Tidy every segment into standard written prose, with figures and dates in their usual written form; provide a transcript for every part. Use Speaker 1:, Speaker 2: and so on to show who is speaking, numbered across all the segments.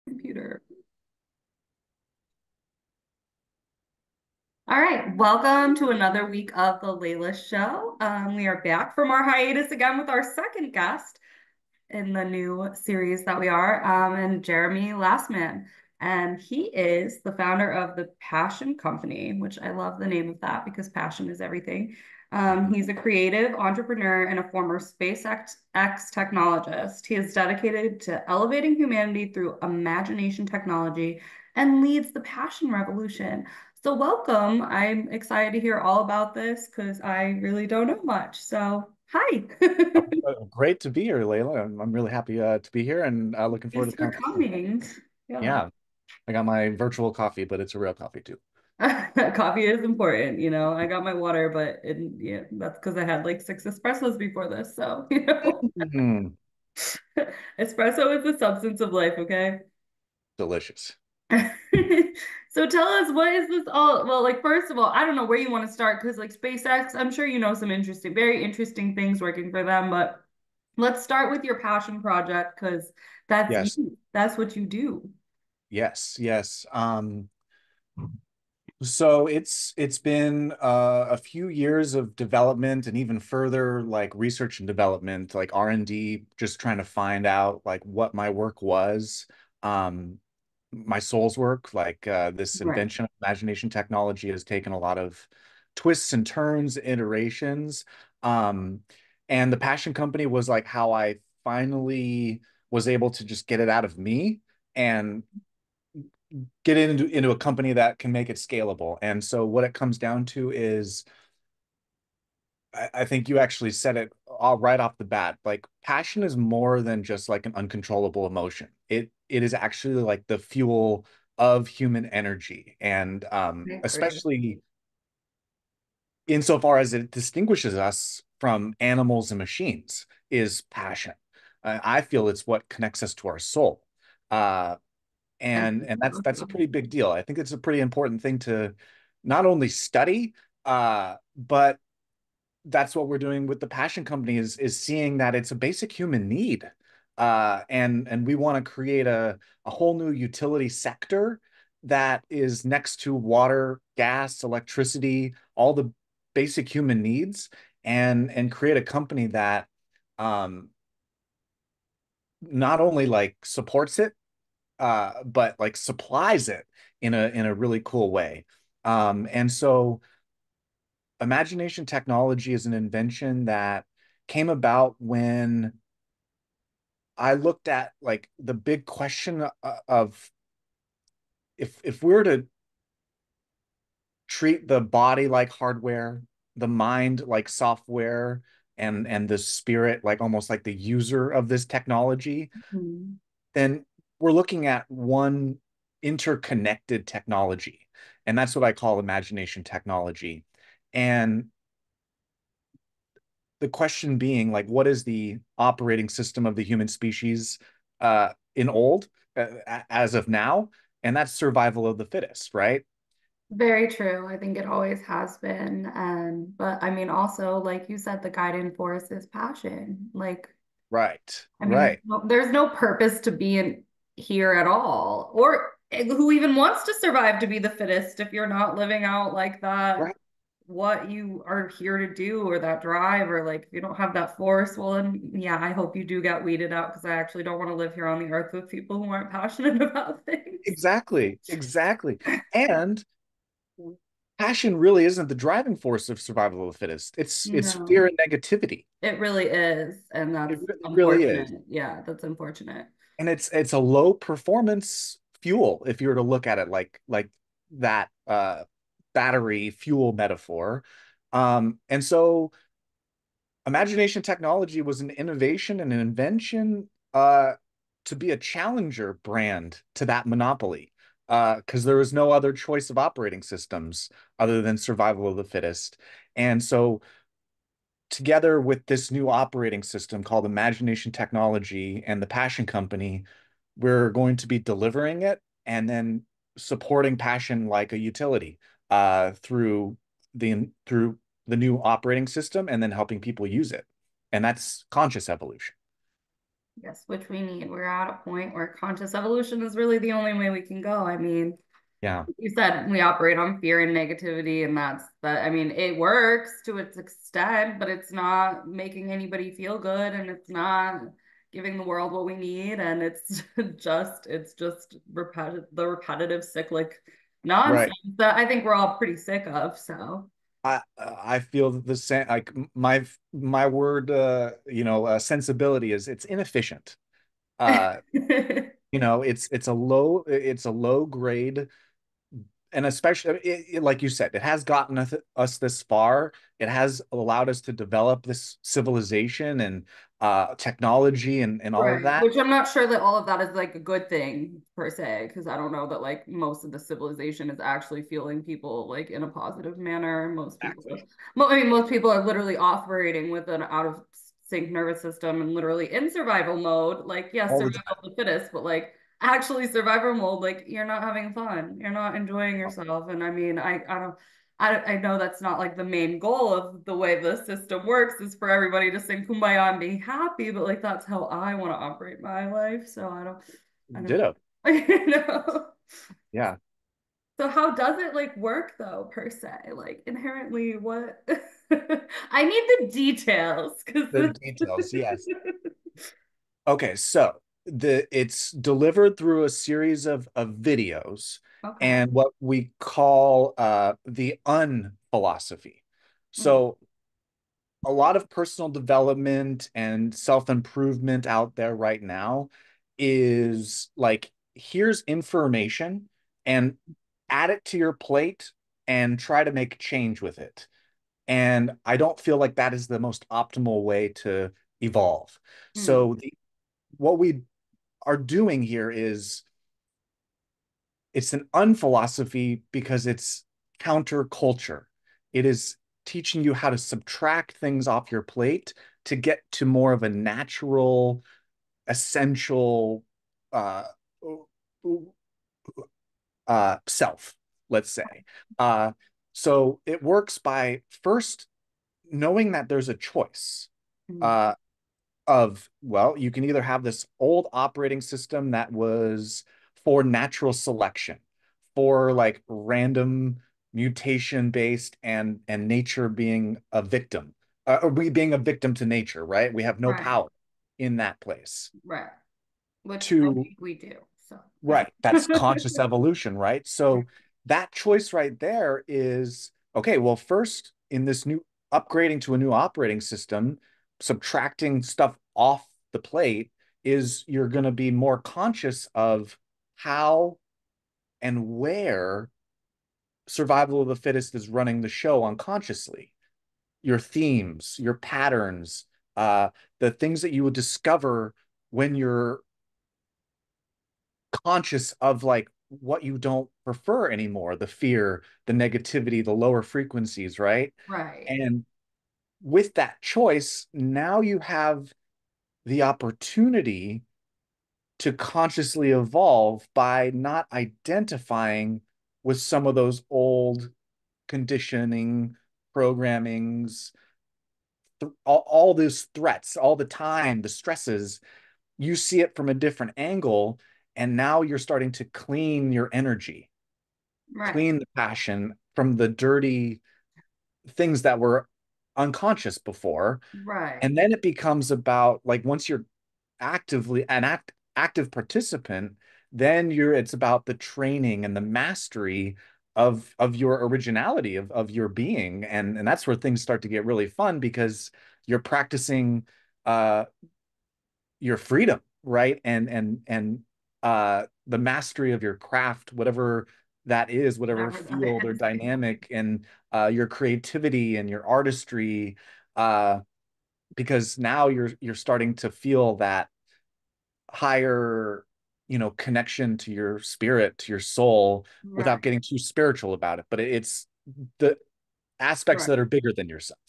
Speaker 1: Computer. All right, welcome to another week of the Layla Show. We are back from our hiatus again with our second guest in the new series that we are, and Jeremy Lasman. And he is the founder of the Passion Company, which I love the name of that because passion is everything. He's a creative entrepreneur and a former SpaceX technologist. He is dedicated to elevating humanity through imagination technology and leads the passion revolution. So, welcome. I'm excited to hear all about this because I really don't know much. So, hi.
Speaker 2: Great to be here, Layla. I'm really happy to be here and looking forward to
Speaker 1: Thanks
Speaker 2: the
Speaker 1: for
Speaker 2: conversation.
Speaker 1: coming. Yeah.
Speaker 2: Yeah, I got my virtual coffee, but it's a real coffee too.
Speaker 1: Coffee is important, you know. I got my water, but yeah, that's because I had like six espressos before this. So,
Speaker 2: Mm,
Speaker 1: espresso is the substance of life, okay?
Speaker 2: delicious.
Speaker 1: So tell us, what is this all? Well, like first of all, I don't know where you want to start because like SpaceX, I'm sure you know some interesting, very interesting things working for them, but let's start with your passion project because that's
Speaker 2: Yes,
Speaker 1: you. That's what you do.
Speaker 2: yes. So it's been a few years of development and even further like research and development, like R&D, just trying to find out like what my work was. Um, my soul's work, like this
Speaker 1: Right.
Speaker 2: invention of imagination technology has taken a lot of twists and turns, iterations. Um, and the Passion Company was like how I finally was able to just get it out of me and get into a company that can make it scalable. And so what it comes down to is I think you actually said it all right off the bat. Like passion is more than just like an uncontrollable emotion. It is actually like the fuel of human energy. And
Speaker 1: I agree.
Speaker 2: especially insofar as it distinguishes us from animals and machines, is passion. I feel it's what connects us to our soul. Uh,
Speaker 1: I
Speaker 2: and
Speaker 1: think
Speaker 2: that's
Speaker 1: so
Speaker 2: that's a
Speaker 1: too.
Speaker 2: pretty big deal. I think it's a pretty important thing to not only study, but that's what we're doing with the Passion Company is seeing that it's a basic human need. And we want to create a whole new utility sector that is next to water, gas, electricity, all the basic human needs, and create a company that um, not only like supports it, but like supplies it in a really cool way. And so imagination technology is an invention that came about when I looked at like the big question of if we were to treat the body like hardware, the mind like software, and the spirit like almost like the user of this technology,
Speaker 1: Mhm.
Speaker 2: then we're looking at one interconnected technology. And that's what I call imagination technology. And the question being like what is the operating system of the human species in old as of now, and that's survival of the fittest, right?
Speaker 1: Very true. I think it always has been. But I mean, also, like you said, the guiding force is passion. Like,
Speaker 2: Right,
Speaker 1: I mean,
Speaker 2: right,
Speaker 1: there's no purpose to being here at all, or who even wants to survive to be the fittest if you're not living out like that,
Speaker 2: right.
Speaker 1: what you are here to do, or that drive, or like if you don't have that force, well, then yeah, I hope you do get weeded out because I actually don't want to live here on the earth with people who aren't passionate about things.
Speaker 2: Exactly. And passion really isn't the driving force of survival of the fittest. It's fear
Speaker 1: No,
Speaker 2: and negativity.
Speaker 1: it really is, and
Speaker 2: it,
Speaker 1: that's
Speaker 2: it really is.
Speaker 1: unfortunate. Yeah, that's unfortunate.
Speaker 2: And it's a low performance fuel if you were to look at it like that battery fuel metaphor. And so imagination technology was an innovation and an invention to be a challenger brand to that monopoly, because there was no other choice of operating systems other than survival of the fittest. And so together with this new operating system called Imagination Technology and the Passion Company, we're going to be delivering it and then supporting Passion like a utility through the new operating system and then helping people use it. And that's conscious evolution.
Speaker 1: Yes, which we need. We're at a point where conscious evolution is really the only way we can go. I mean,
Speaker 2: Yeah,
Speaker 1: you said we operate on fear and negativity, and that's that. I mean, it works to its extent, but it's not making anybody feel good, and it's not giving the world what we need, and it's just the repetitive cyclic
Speaker 2: right.
Speaker 1: nonsense that I think we're all pretty sick of. So,
Speaker 2: I feel the same. Like my word, sensibility is it's inefficient. Uh, it's a low grade, and especially like you said, it has gotten us this far. It has allowed us to develop this civilization and technology and all of
Speaker 1: right.
Speaker 2: that.
Speaker 1: Which I'm not sure that all of that is like a good thing per se, because I don't know that like most of the civilization is actually fueling people like in a positive manner. Most people,
Speaker 2: Exactly.
Speaker 1: I mean, most people are literally operating with an out of sync nervous system and literally in survival mode. Like, yes,
Speaker 2: All the
Speaker 1: survival
Speaker 2: time.
Speaker 1: of the fittest, but like actually survival mode, like you're not having fun, you're not enjoying yourself. And I mean, I don't. I know that's not like the main goal of the way the system works is for everybody to sing kumbaya and be happy, but like that's how I want to operate my life. So I don't,
Speaker 2: Ditto.
Speaker 1: you know.
Speaker 2: Yeah.
Speaker 1: So how does it like work though, per se? Like inherently, what? I need the details
Speaker 2: The
Speaker 1: because
Speaker 2: details. Yes. Okay, so it's delivered through a series of videos
Speaker 1: okay.
Speaker 2: and what we call the philosophy.
Speaker 1: Mm,
Speaker 2: So a lot of personal development and self-improvement out there right now is like, here's information and add it to your plate and try to make change with it. And I don't feel like that is the most optimal way to evolve.
Speaker 1: mm,
Speaker 2: So what we are doing here is it's an unphilosophy because it's counterculture. It is teaching you how to subtract things off your plate to get to more of a natural, essential uh, self, let's say. Uh, so it works by first knowing that there's a choice.
Speaker 1: mm.
Speaker 2: Uh, of, well, you can either have this old operating system that was for natural selection, for like random mutation based and nature being a victim, or we being a victim to nature, right? We have no
Speaker 1: Right,
Speaker 2: power in that place.
Speaker 1: right. Which I
Speaker 2: To
Speaker 1: think we do. So yeah.
Speaker 2: Right. That's conscious evolution, right? So that choice right there is okay. Well, first, in this new upgrading to a new operating system, subtracting stuff off the plate is you're going to be more conscious of how and where survival of the fittest is running the show unconsciously. Your themes, your patterns, the things that you would discover when you're conscious of like what you don't prefer anymore, the fear, the negativity, the lower frequencies, right?
Speaker 1: Right,
Speaker 2: And with that choice, now you have the opportunity to consciously evolve by not identifying with some of those old conditioning, programmings, all those threats, all the time, the stresses. You see it from a different angle, and now you're starting to clean your energy,
Speaker 1: right,
Speaker 2: clean the passion from the dirty things that were unconscious before.
Speaker 1: right,
Speaker 2: And then it becomes about like once you're actively an active participant, then it's about the training and the mastery of your originality of your being. And that's where things start to get really fun because you're practicing uh your freedom, right? And the mastery of your craft, whatever that is, whatever
Speaker 1: whatever that
Speaker 2: field or
Speaker 1: is.
Speaker 2: dynamic, and your creativity and your artistry, because now you're starting to feel that higher, connection to your spirit, to your soul,
Speaker 1: Right,
Speaker 2: without getting too spiritual about it. But it's the aspects
Speaker 1: right.
Speaker 2: that are bigger than yourself.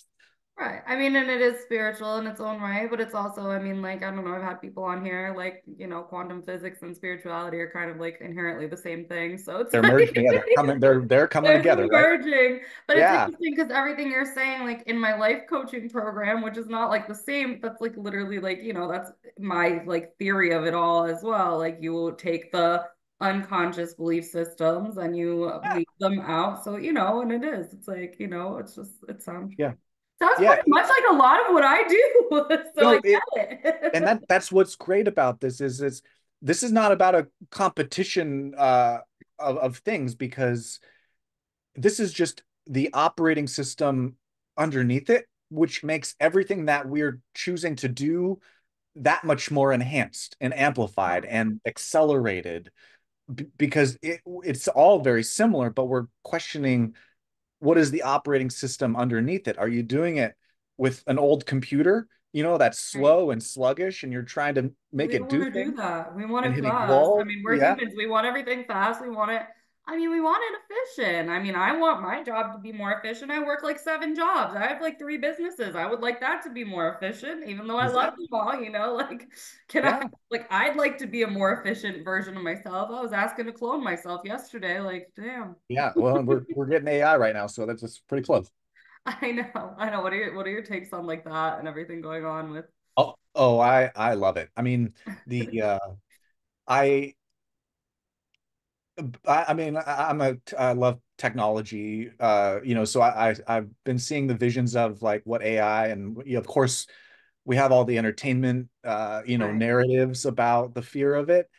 Speaker 1: Right. I mean, and it is spiritual in its own right, but it's also, I mean, like, I don't know, I've had people on here, like, quantum physics and spirituality are kind of like inherently the same thing. So it's
Speaker 2: They're
Speaker 1: like
Speaker 2: merging. Yeah, they're coming
Speaker 1: they're
Speaker 2: together, right?
Speaker 1: converging. But it's
Speaker 2: Yeah,
Speaker 1: interesting because everything you're saying, like in my life coaching program, which is not like the same, that's like literally like, that's my like theory of it all as well. Like you will take the unconscious belief systems and you
Speaker 2: yeah,
Speaker 1: leave them out. So, and it is, it's like, it's just, it
Speaker 2: yeah,
Speaker 1: sounds
Speaker 2: yeah.
Speaker 1: pretty much like a lot of what I do. So I
Speaker 2: No,
Speaker 1: get
Speaker 2: and
Speaker 1: it.
Speaker 2: that's what's great about this is this is not about a competition of things because this is just the operating system underneath it, which makes everything that we're choosing to do that much more enhanced and amplified and accelerated because it's all very similar, but we're questioning what is the operating system underneath it? Are you doing it with an old computer, that's
Speaker 1: Right.
Speaker 2: slow and sluggish, and you're trying to make
Speaker 1: We
Speaker 2: it
Speaker 1: don't want
Speaker 2: do
Speaker 1: to do
Speaker 2: things
Speaker 1: that. We want
Speaker 2: and
Speaker 1: it
Speaker 2: hitting
Speaker 1: fast. I
Speaker 2: wall?
Speaker 1: mean, we're
Speaker 2: Yeah,
Speaker 1: humans. We want everything fast. We want it efficient. I mean, I want my job to be more efficient. I work like 7 jobs. I have like 3 businesses. I would like that to be more efficient, even though I love them
Speaker 2: exactly.
Speaker 1: all, like, can I,
Speaker 2: Yeah,
Speaker 1: like, I'd like to be a more efficient version of myself. I was asking to clone myself yesterday. Like, damn.
Speaker 2: yeah. Well, we're getting AI right now, so that's just pretty close.
Speaker 1: I know. I know. What are your takes on like that and everything going on with
Speaker 2: Oh, I love it. I mean, the I I mean, I love technology, so I've been seeing the visions of like what AI and of course we have all the entertainment,
Speaker 1: right,
Speaker 2: narratives about the fear of it,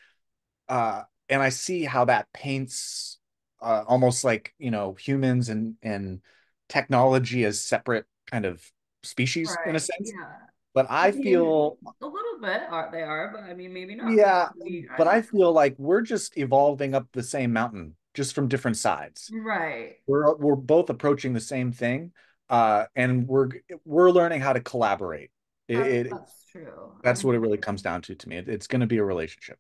Speaker 2: and I see how that paints almost like humans and technology as separate kind of species in a
Speaker 1: right,
Speaker 2: sense.
Speaker 1: yeah.
Speaker 2: But
Speaker 1: I
Speaker 2: I
Speaker 1: mean,
Speaker 2: feel
Speaker 1: a little bit are they are, but I mean, maybe not.
Speaker 2: Yeah,
Speaker 1: I
Speaker 2: but
Speaker 1: don't
Speaker 2: I feel like we're just evolving up the same mountain, just from different sides.
Speaker 1: know. Right.
Speaker 2: We're both approaching the same thing, and we're learning how to collaborate.
Speaker 1: That's true. I
Speaker 2: That's what it
Speaker 1: mean,
Speaker 2: really comes down to me. It's going to be a relationship.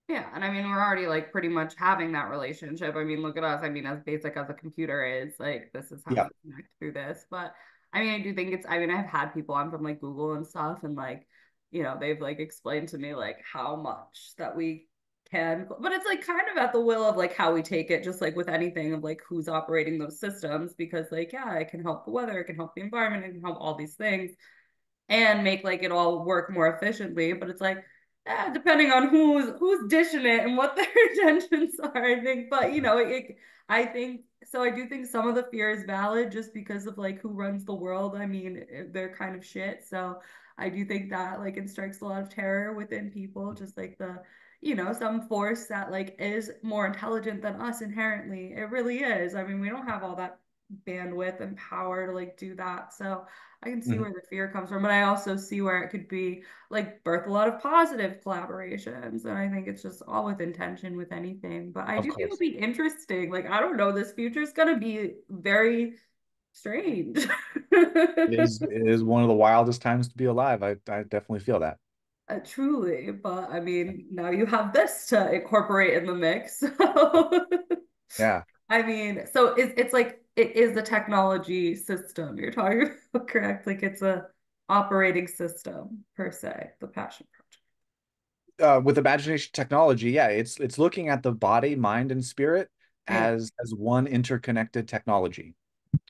Speaker 1: yeah, and I mean, we're already like pretty much having that relationship. I mean, look at us. I mean, as basic as a computer is, like, this is how
Speaker 2: Yeah.
Speaker 1: we connect through this. But I mean, I do think I mean, I've had people on from like Google and stuff, and like, they've like explained to me like how much that we can, but it's like kind of at the will of like how we take it, just like with anything of like who's operating those systems, because like, yeah, it can help the weather, it can help the environment, it can help all these things and make like it all work more efficiently. But it's like, depending on who's dishing it and what their intentions are, I think. But I think so. I do think some of the fear is valid just because of like who runs the world. I mean, they're kind of shit. So I do think that like it strikes a lot of terror within people, just like some force that like is more intelligent than us inherently. It really is. I mean, we don't have all that bandwidth and power to like do that. So I can see
Speaker 2: Mhm.
Speaker 1: where the fear comes from, but I also see where it could be like birth a lot of positive collaborations. And I think it's just all with intention with anything. But I
Speaker 2: Of
Speaker 1: do think it'll
Speaker 2: course.
Speaker 1: be interesting. Like, I don't know, this future is going to be very strange.
Speaker 2: It is one of the wildest times to be alive. I definitely feel that.
Speaker 1: Truly. But I mean, now you have this to incorporate in the mix. So,
Speaker 2: Yeah.
Speaker 1: I mean, so it's like it is a technology system you're talking about, correct? Like it's a operating system per se, the passion project.
Speaker 2: With imagination technology, yeah, it's looking at the body, mind, and spirit
Speaker 1: Yeah.
Speaker 2: as one interconnected technology.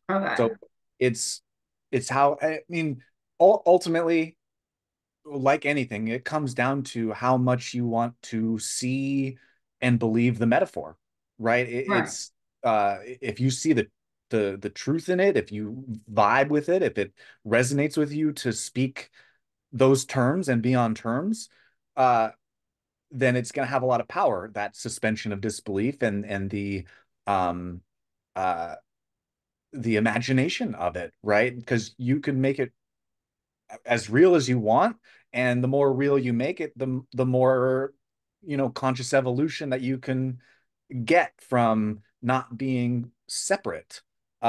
Speaker 1: Okay.
Speaker 2: So it's it's how I mean, ultimately, like anything, it comes down to how much you want to see and believe the metaphor, right?
Speaker 1: Right.
Speaker 2: If you see the truth in it, if you vibe with it, if it resonates with you to speak those terms and be on terms, uh, then it's going to have a lot of power. That suspension of disbelief and um uh the imagination of it, right? Because you can make it as real as you want, and the more real you make it, the more conscious evolution that you can get from not being separate,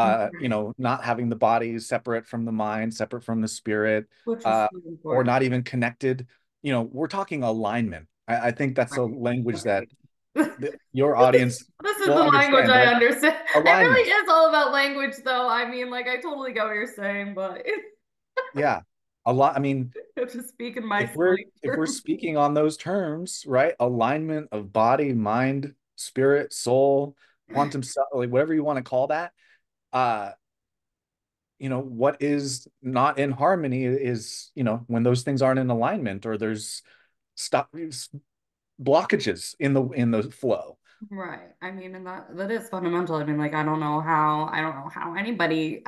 Speaker 1: Right.
Speaker 2: not having the body separate from the mind, separate from the spirit,
Speaker 1: Which is
Speaker 2: uh
Speaker 1: so
Speaker 2: or
Speaker 1: important.
Speaker 2: not even connected. We're talking alignment. I think that's a
Speaker 1: Right.
Speaker 2: language that
Speaker 1: Right. This
Speaker 2: your audience
Speaker 1: this is
Speaker 2: will
Speaker 1: the language
Speaker 2: understand,
Speaker 1: I
Speaker 2: right?
Speaker 1: understand. It really
Speaker 2: Alignment.
Speaker 1: is all about language though. I mean, like I totally get what you're saying, but
Speaker 2: yeah, a lot. I mean,
Speaker 1: To speak in my
Speaker 2: if we're
Speaker 1: slang
Speaker 2: if we're
Speaker 1: terms.
Speaker 2: speaking on those terms, right? Alignment of body, mind, spirit, soul, quantum self, like whatever you want to call that. Uh, what is not in harmony is, when those things aren't in alignment or there's stop blockages in the flow.
Speaker 1: Right. I mean, and that is fundamental. I mean, like I don't know how anybody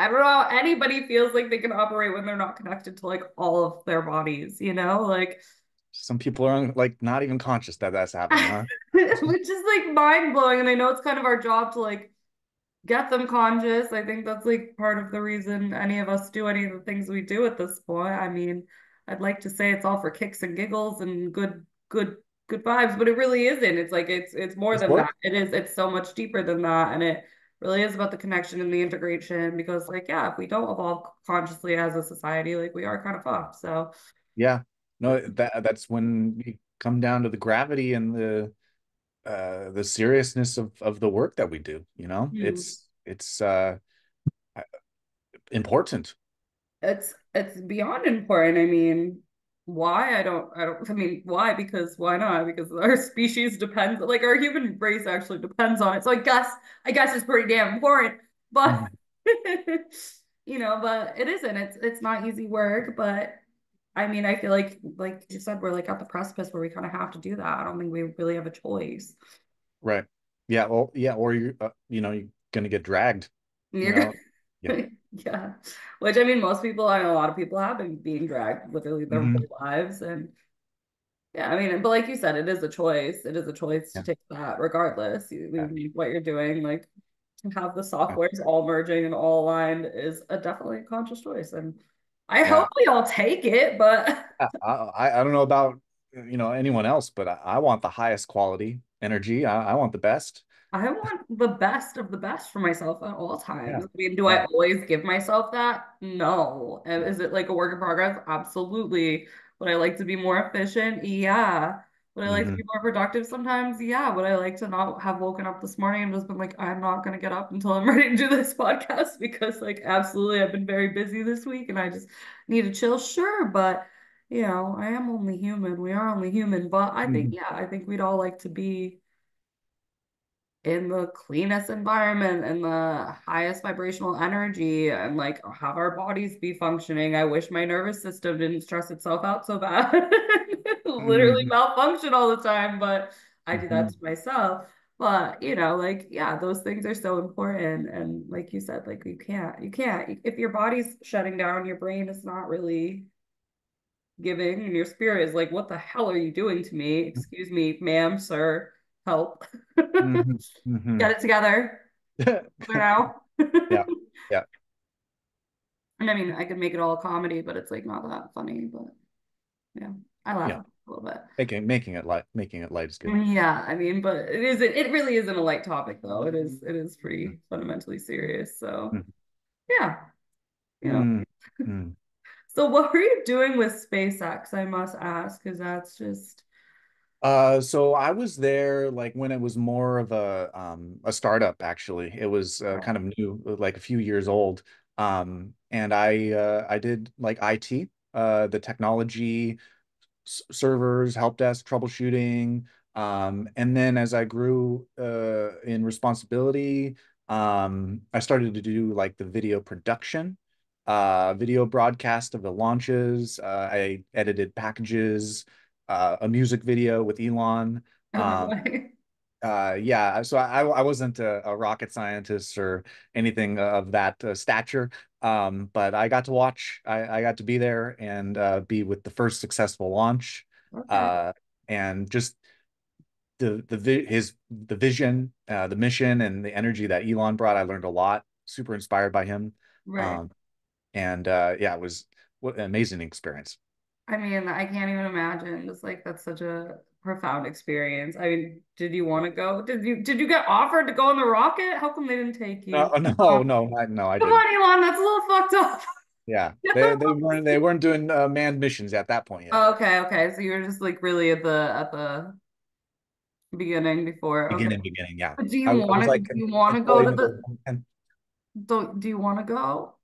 Speaker 1: feels like they can operate when they're not connected to like all of their bodies, you know? Like
Speaker 2: Some people are like not even conscious that that's happening, huh?
Speaker 1: which is like mind blowing. And I know it's kind of our job to like get them conscious. I think that's like part of the reason any of us do any of the things we do at this point. I mean, I'd like to say it's all for kicks and giggles and good vibes, but it really isn't. It's like it's more
Speaker 2: This
Speaker 1: than that.
Speaker 2: work.
Speaker 1: It's so much deeper than that. And it really is about the connection and the integration because like yeah, if we don't evolve consciously as a society, like we are kind of fucked. So
Speaker 2: Yeah. No, that's when we come down to the gravity and the seriousness of the work that we do,
Speaker 1: hmm.
Speaker 2: it's important.
Speaker 1: It's beyond important. I mean, why? I mean, why? Because why not? Because our species depends, like our human race actually depends on it. So I guess it's pretty damn important. But
Speaker 2: Mhm.
Speaker 1: but it isn't. It's not easy work, but I mean, I feel like you said, we're like at the precipice where we kind of have to do that. I don't think we really have a choice.
Speaker 2: Right. Yeah, well, yeah, or you're gonna get dragged, you
Speaker 1: You're
Speaker 2: know. Yeah.
Speaker 1: gonna, yeah. Which I mean, most people, I know a lot of people have been being dragged literally their
Speaker 2: Hmm.
Speaker 1: whole lives. And yeah, I mean, but like you said, it is a choice. It is a choice to
Speaker 2: Yeah.
Speaker 1: take that regardless.
Speaker 2: Yeah.
Speaker 1: What you're doing, like to have the
Speaker 2: Yeah.
Speaker 1: softwares all merging and all aligned is a definitely a conscious choice. And I hope
Speaker 2: Yeah.
Speaker 1: we all take it, but
Speaker 2: I don't know about anyone else, but I want the highest quality energy. I want the best.
Speaker 1: I want the best of the best for myself at all
Speaker 2: Yeah.
Speaker 1: times. I mean, do I
Speaker 2: Yeah.
Speaker 1: always give myself that? No. And is it like a work in progress? Absolutely. Would I like to be more efficient? Yeah. Would I like to
Speaker 2: Hmm.
Speaker 1: be more productive sometimes? Yeah. Would I like to not have woken up this morning and just been like, I'm not going to get up until I'm ready to do this podcast because, like, absolutely, I've been very busy this week and I just need to chill? Sure. But, I am only human. We are only human. But I think,
Speaker 2: Hmm.
Speaker 1: yeah, I think we'd all like to be in the cleanest environment and the highest vibrational energy and like have our bodies be functioning. I wish my nervous system didn't stress itself out so bad. Literally
Speaker 2: Hmm.
Speaker 1: malfunction all the time, but I do that to
Speaker 2: Hmm.
Speaker 1: myself. But like yeah, those things are so important. And like you said, like you can't if your body's shutting down, your brain is not really giving, and your spirit is like, what the hell are you doing to me? Excuse me, ma'am, sir, help.
Speaker 2: Hmm. Hmm.
Speaker 1: Get it together for now.
Speaker 2: Yeah. Yeah.
Speaker 1: And I mean, I could make it all a comedy, but it's like not that funny. But yeah, I laugh
Speaker 2: Yeah.
Speaker 1: a little bit.
Speaker 2: Making it light is good.
Speaker 1: Yeah, I mean, but it really isn't a light topic though. It is pretty fundamentally serious. So
Speaker 2: Mhm.
Speaker 1: yeah, you know.
Speaker 2: Mm. Mm.
Speaker 1: So what were you doing with SpaceX? I must ask, because that's just
Speaker 2: So I was there like when it was more of a startup actually. It was kind of new, like a few years old. And I did like IT, the technology, servers, help desk, troubleshooting. And then as I grew in responsibility, I started to do like the video production, video broadcast of the launches. I edited packages, a music video with Elon.
Speaker 1: oh no
Speaker 2: Um,
Speaker 1: way.
Speaker 2: yeah, so I wasn't a rocket scientist or anything of that stature, but I got to watch. I got to be there and be with the first successful launch,
Speaker 1: Okay,
Speaker 2: uh, and just the vision, the mission, and the energy that Elon brought. I learned a lot. Super inspired by him,
Speaker 1: right.
Speaker 2: um, and yeah, it was what an amazing experience.
Speaker 1: I mean, I can't even imagine. Just like that's such a profound experience. I mean, did you want to go? Did you get offered to go on the rocket? How come they didn't take you?
Speaker 2: No, no, no, I
Speaker 1: Come
Speaker 2: didn't.
Speaker 1: on, Elon, that's a little fucked up.
Speaker 2: Yeah, they weren't doing manned missions at that point yet.
Speaker 1: Oh, okay, okay. So you were just like really at the beginning before. Okay.
Speaker 2: Beginning, yeah.
Speaker 1: But do
Speaker 2: I,
Speaker 1: you
Speaker 2: I
Speaker 1: want
Speaker 2: was
Speaker 1: to
Speaker 2: like
Speaker 1: do you want to go
Speaker 2: employee
Speaker 1: to
Speaker 2: number
Speaker 1: the
Speaker 2: one.
Speaker 1: do you want to go? Oh,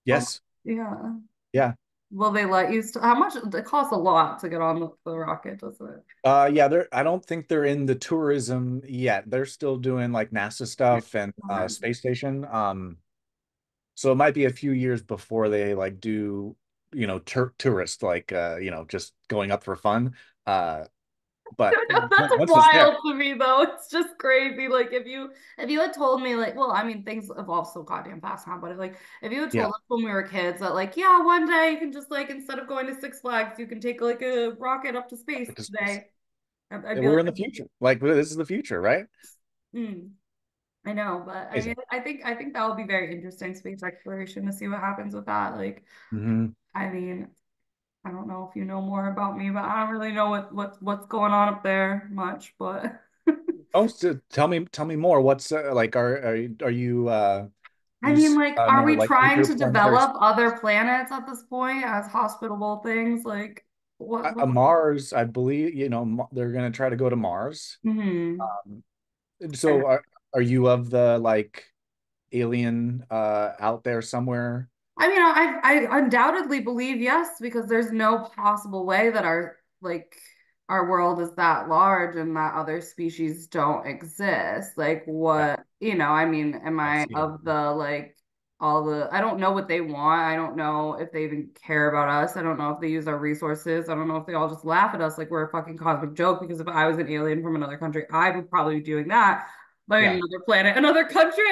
Speaker 2: Yes,
Speaker 1: yeah.
Speaker 2: yeah.
Speaker 1: Will they let you how much it costs a lot to get on the rocket, doesn't it?
Speaker 2: Yeah, I don't think they're in the tourism yet. They're still doing like NASA stuff and
Speaker 1: Okay.
Speaker 2: space station. So it might be a few years before they like do, tourist like just going up for fun. Uh, but
Speaker 1: That's
Speaker 2: once it's there,
Speaker 1: wild to me though. It's just crazy. Like if you had told me like, well, I mean things evolve so goddamn fast now, but like if you had
Speaker 2: yeah,
Speaker 1: told us when we were kids that like, yeah, one day you can just like instead of going to Six Flags, you can take like a rocket up to space
Speaker 2: like space.
Speaker 1: today. I'd be
Speaker 2: We're
Speaker 1: like,
Speaker 2: in the future. Like this is the future, right?
Speaker 1: hmm, I know, but I mean
Speaker 2: Amazing.
Speaker 1: I think that will be very interesting space exploration to see what happens with that. Like,
Speaker 2: Hmm.
Speaker 1: I mean, I don't know if you know more about me, but I don't really know what's going on up there much, but
Speaker 2: Oh, so tell me more. What's like are you
Speaker 1: I mean,
Speaker 2: use
Speaker 1: like, are
Speaker 2: more
Speaker 1: we
Speaker 2: like
Speaker 1: trying to
Speaker 2: interplanetary
Speaker 1: develop other planets at this point as hospitable things? Like, what?
Speaker 2: Mars, I believe, they're gonna try to go to Mars.
Speaker 1: Hmm.
Speaker 2: Um, so are you of the like alien out there somewhere?
Speaker 1: I mean, I undoubtedly believe yes, because there's no possible way that our world is that large and that other species don't exist. Like
Speaker 2: Yeah,
Speaker 1: what, I mean, am
Speaker 2: I've
Speaker 1: I
Speaker 2: seen it.
Speaker 1: of the like all the I don't know what they want. I don't know if they even care about us. I don't know if they use our resources. I don't know if they all just laugh at us like we're a fucking cosmic joke, because if I was an alien from another country, I would probably be doing that. But in
Speaker 2: Yeah.
Speaker 1: another planet, another country,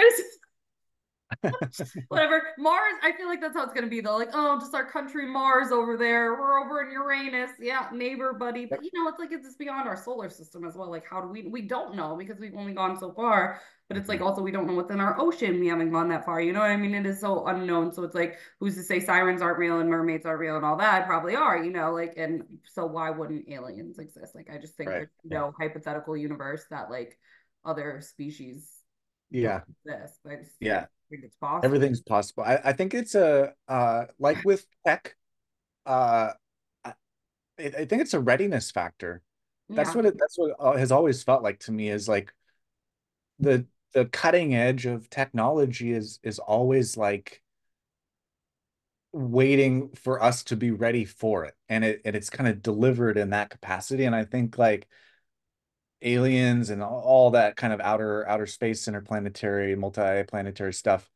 Speaker 1: whatever. Mars, I feel like that's how it's gonna be though. Like, oh, just our country Mars over there. We're over in Uranus. Yeah, neighbor, buddy. But it's like it's just beyond our solar system as well. Like, how do we don't know because we've only gone so far. But it's like
Speaker 2: Mhm.
Speaker 1: also we don't know what's in our ocean. We haven't gone that far. You know what I mean? It is so unknown. So it's like, who's to say sirens aren't real and mermaids aren't real and all that? Probably are, like, and so why wouldn't aliens exist? Like, I just think
Speaker 2: Right.
Speaker 1: there's
Speaker 2: Yeah.
Speaker 1: no hypothetical universe that like other species don't
Speaker 2: Yeah.
Speaker 1: exist. I just
Speaker 2: Yeah.
Speaker 1: think it's possible.
Speaker 2: Everything's possible. I think it's a like with tech, uh I, I think it's a readiness factor.
Speaker 1: Yeah,
Speaker 2: That's what has always felt like to me is like the the cutting edge of technology is always like waiting for us to be ready for it. And it's kind of delivered in that capacity. And I think like aliens and all that kind of outer space, interplanetary, multi-planetary stuff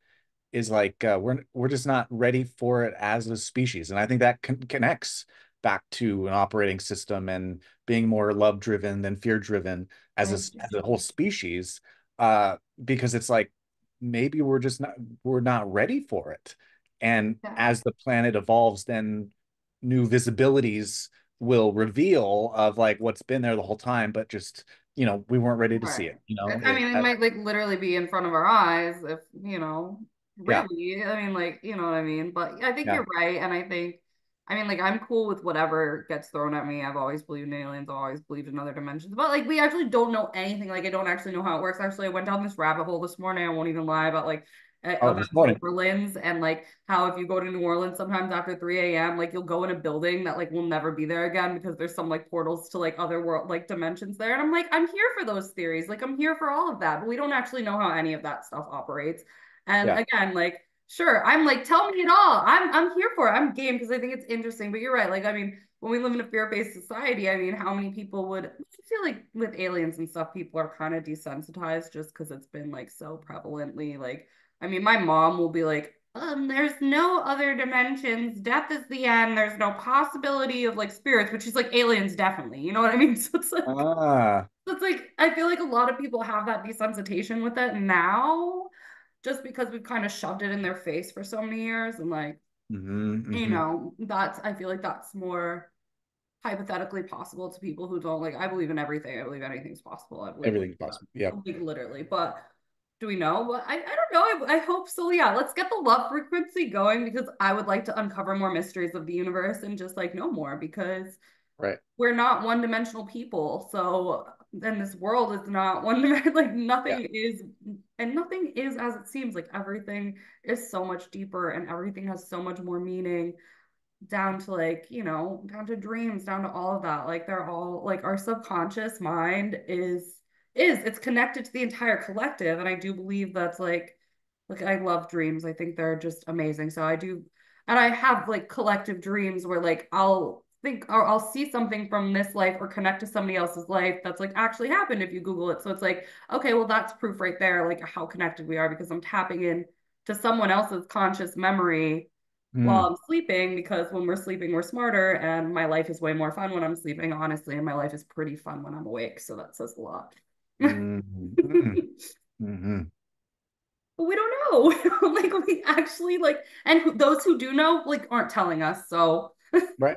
Speaker 2: is like we're just not ready for it as a species, and I think that connects back to an operating system and being more love driven than fear driven as
Speaker 1: I
Speaker 2: a whole species, uh, because it's like maybe we're not ready for it, and
Speaker 1: yeah,
Speaker 2: as the planet evolves, then new visibilities will reveal of like what's been there the whole time, but just we weren't ready to see
Speaker 1: right.
Speaker 2: it. You know,
Speaker 1: I mean, it might like literally be in front of our eyes if,
Speaker 2: yeah,
Speaker 1: really. I mean, like, you know what I mean? But I think
Speaker 2: yeah.
Speaker 1: you're right. And I mean, like, I'm cool with whatever gets thrown at me. I've always believed in aliens, I've always believed in other dimensions. But like, we actually don't know anything. Like, I don't actually know how it works. Actually, I went down this rabbit hole this morning. I won't even lie about like,
Speaker 2: Oh,
Speaker 1: about
Speaker 2: this
Speaker 1: New
Speaker 2: morning.
Speaker 1: Orleans and like how if you go to New Orleans sometimes after 3 a.m., like you'll go in a building that like will never be there again because there's some like portals to like other world like dimensions there. And I'm like, I'm here for those theories. Like I'm here for all of that, but we don't actually know how any of that stuff operates. And
Speaker 2: Yeah.
Speaker 1: again, like sure, I'm like, tell me it all. I'm here for it. I'm game because I think it's interesting. But you're right. Like, I mean, when we live in a fear-based society, I mean, how many people would I feel like with aliens and stuff, people are kind of desensitized just because it's been like so prevalently like I mean, my mom will be like, there's no other dimensions. Death is the end. There's no possibility of like spirits, which is like aliens, definitely. You know what I mean?
Speaker 2: Ah.
Speaker 1: So it's like, I feel like a lot of people have that desensitization with it now, just because we've kind of shoved it in their face for so many years. And like,
Speaker 2: Hmm. Hmm.
Speaker 1: I feel like that's more hypothetically possible to people who don't like, I believe in everything. I believe anything's possible. I believe
Speaker 2: Everything's possible. Yep.
Speaker 1: like literally, but do we know? Well, I don't know. I hope so. Yeah, let's get the love frequency going because I would like to uncover more mysteries of the universe and just like know more because
Speaker 2: Right.
Speaker 1: we're not one dimensional people. So, and this world is not one dimensional, like
Speaker 2: Yeah.
Speaker 1: nothing is as it seems. Like everything is so much deeper and everything has so much more meaning down to like, down to dreams, down to all of that. Like they're all like our subconscious mind is it's connected to the entire collective. And I do believe that's like I love dreams. I think they're just amazing. So And I have like collective dreams where like I'll think or I'll see something from this life or connect to somebody else's life that's like actually happened if you Google it. So it's like, okay, well, that's proof right there, like how connected we are because I'm tapping in to someone else's conscious memory while
Speaker 2: Mm,
Speaker 1: I'm sleeping because when we're sleeping, we're smarter. And my life is way more fun when I'm sleeping, honestly. And my life is pretty fun when I'm awake. So that says a lot.
Speaker 2: mm, mm, mhm.
Speaker 1: But we don't know. Like we actually like, and those who do know like aren't telling us. So
Speaker 2: Right.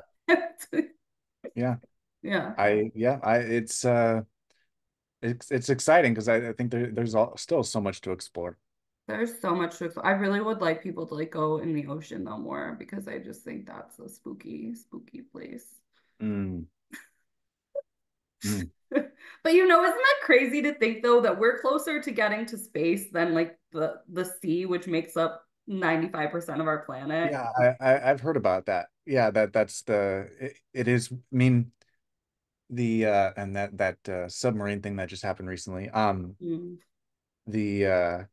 Speaker 2: Yeah.
Speaker 1: yeah,
Speaker 2: It's exciting because I think still so much to explore.
Speaker 1: there's so much to. I really would like people to like go in the ocean though more because I just think that's a spooky, spooky place.
Speaker 2: Mm, mm.
Speaker 1: But isn't that crazy to think though that we're closer to getting to space than like the sea, which makes up 95% of our planet?
Speaker 2: Yeah, I've heard about that. Yeah, it is. I mean, the and that submarine thing that just happened recently.
Speaker 1: Mm.
Speaker 2: The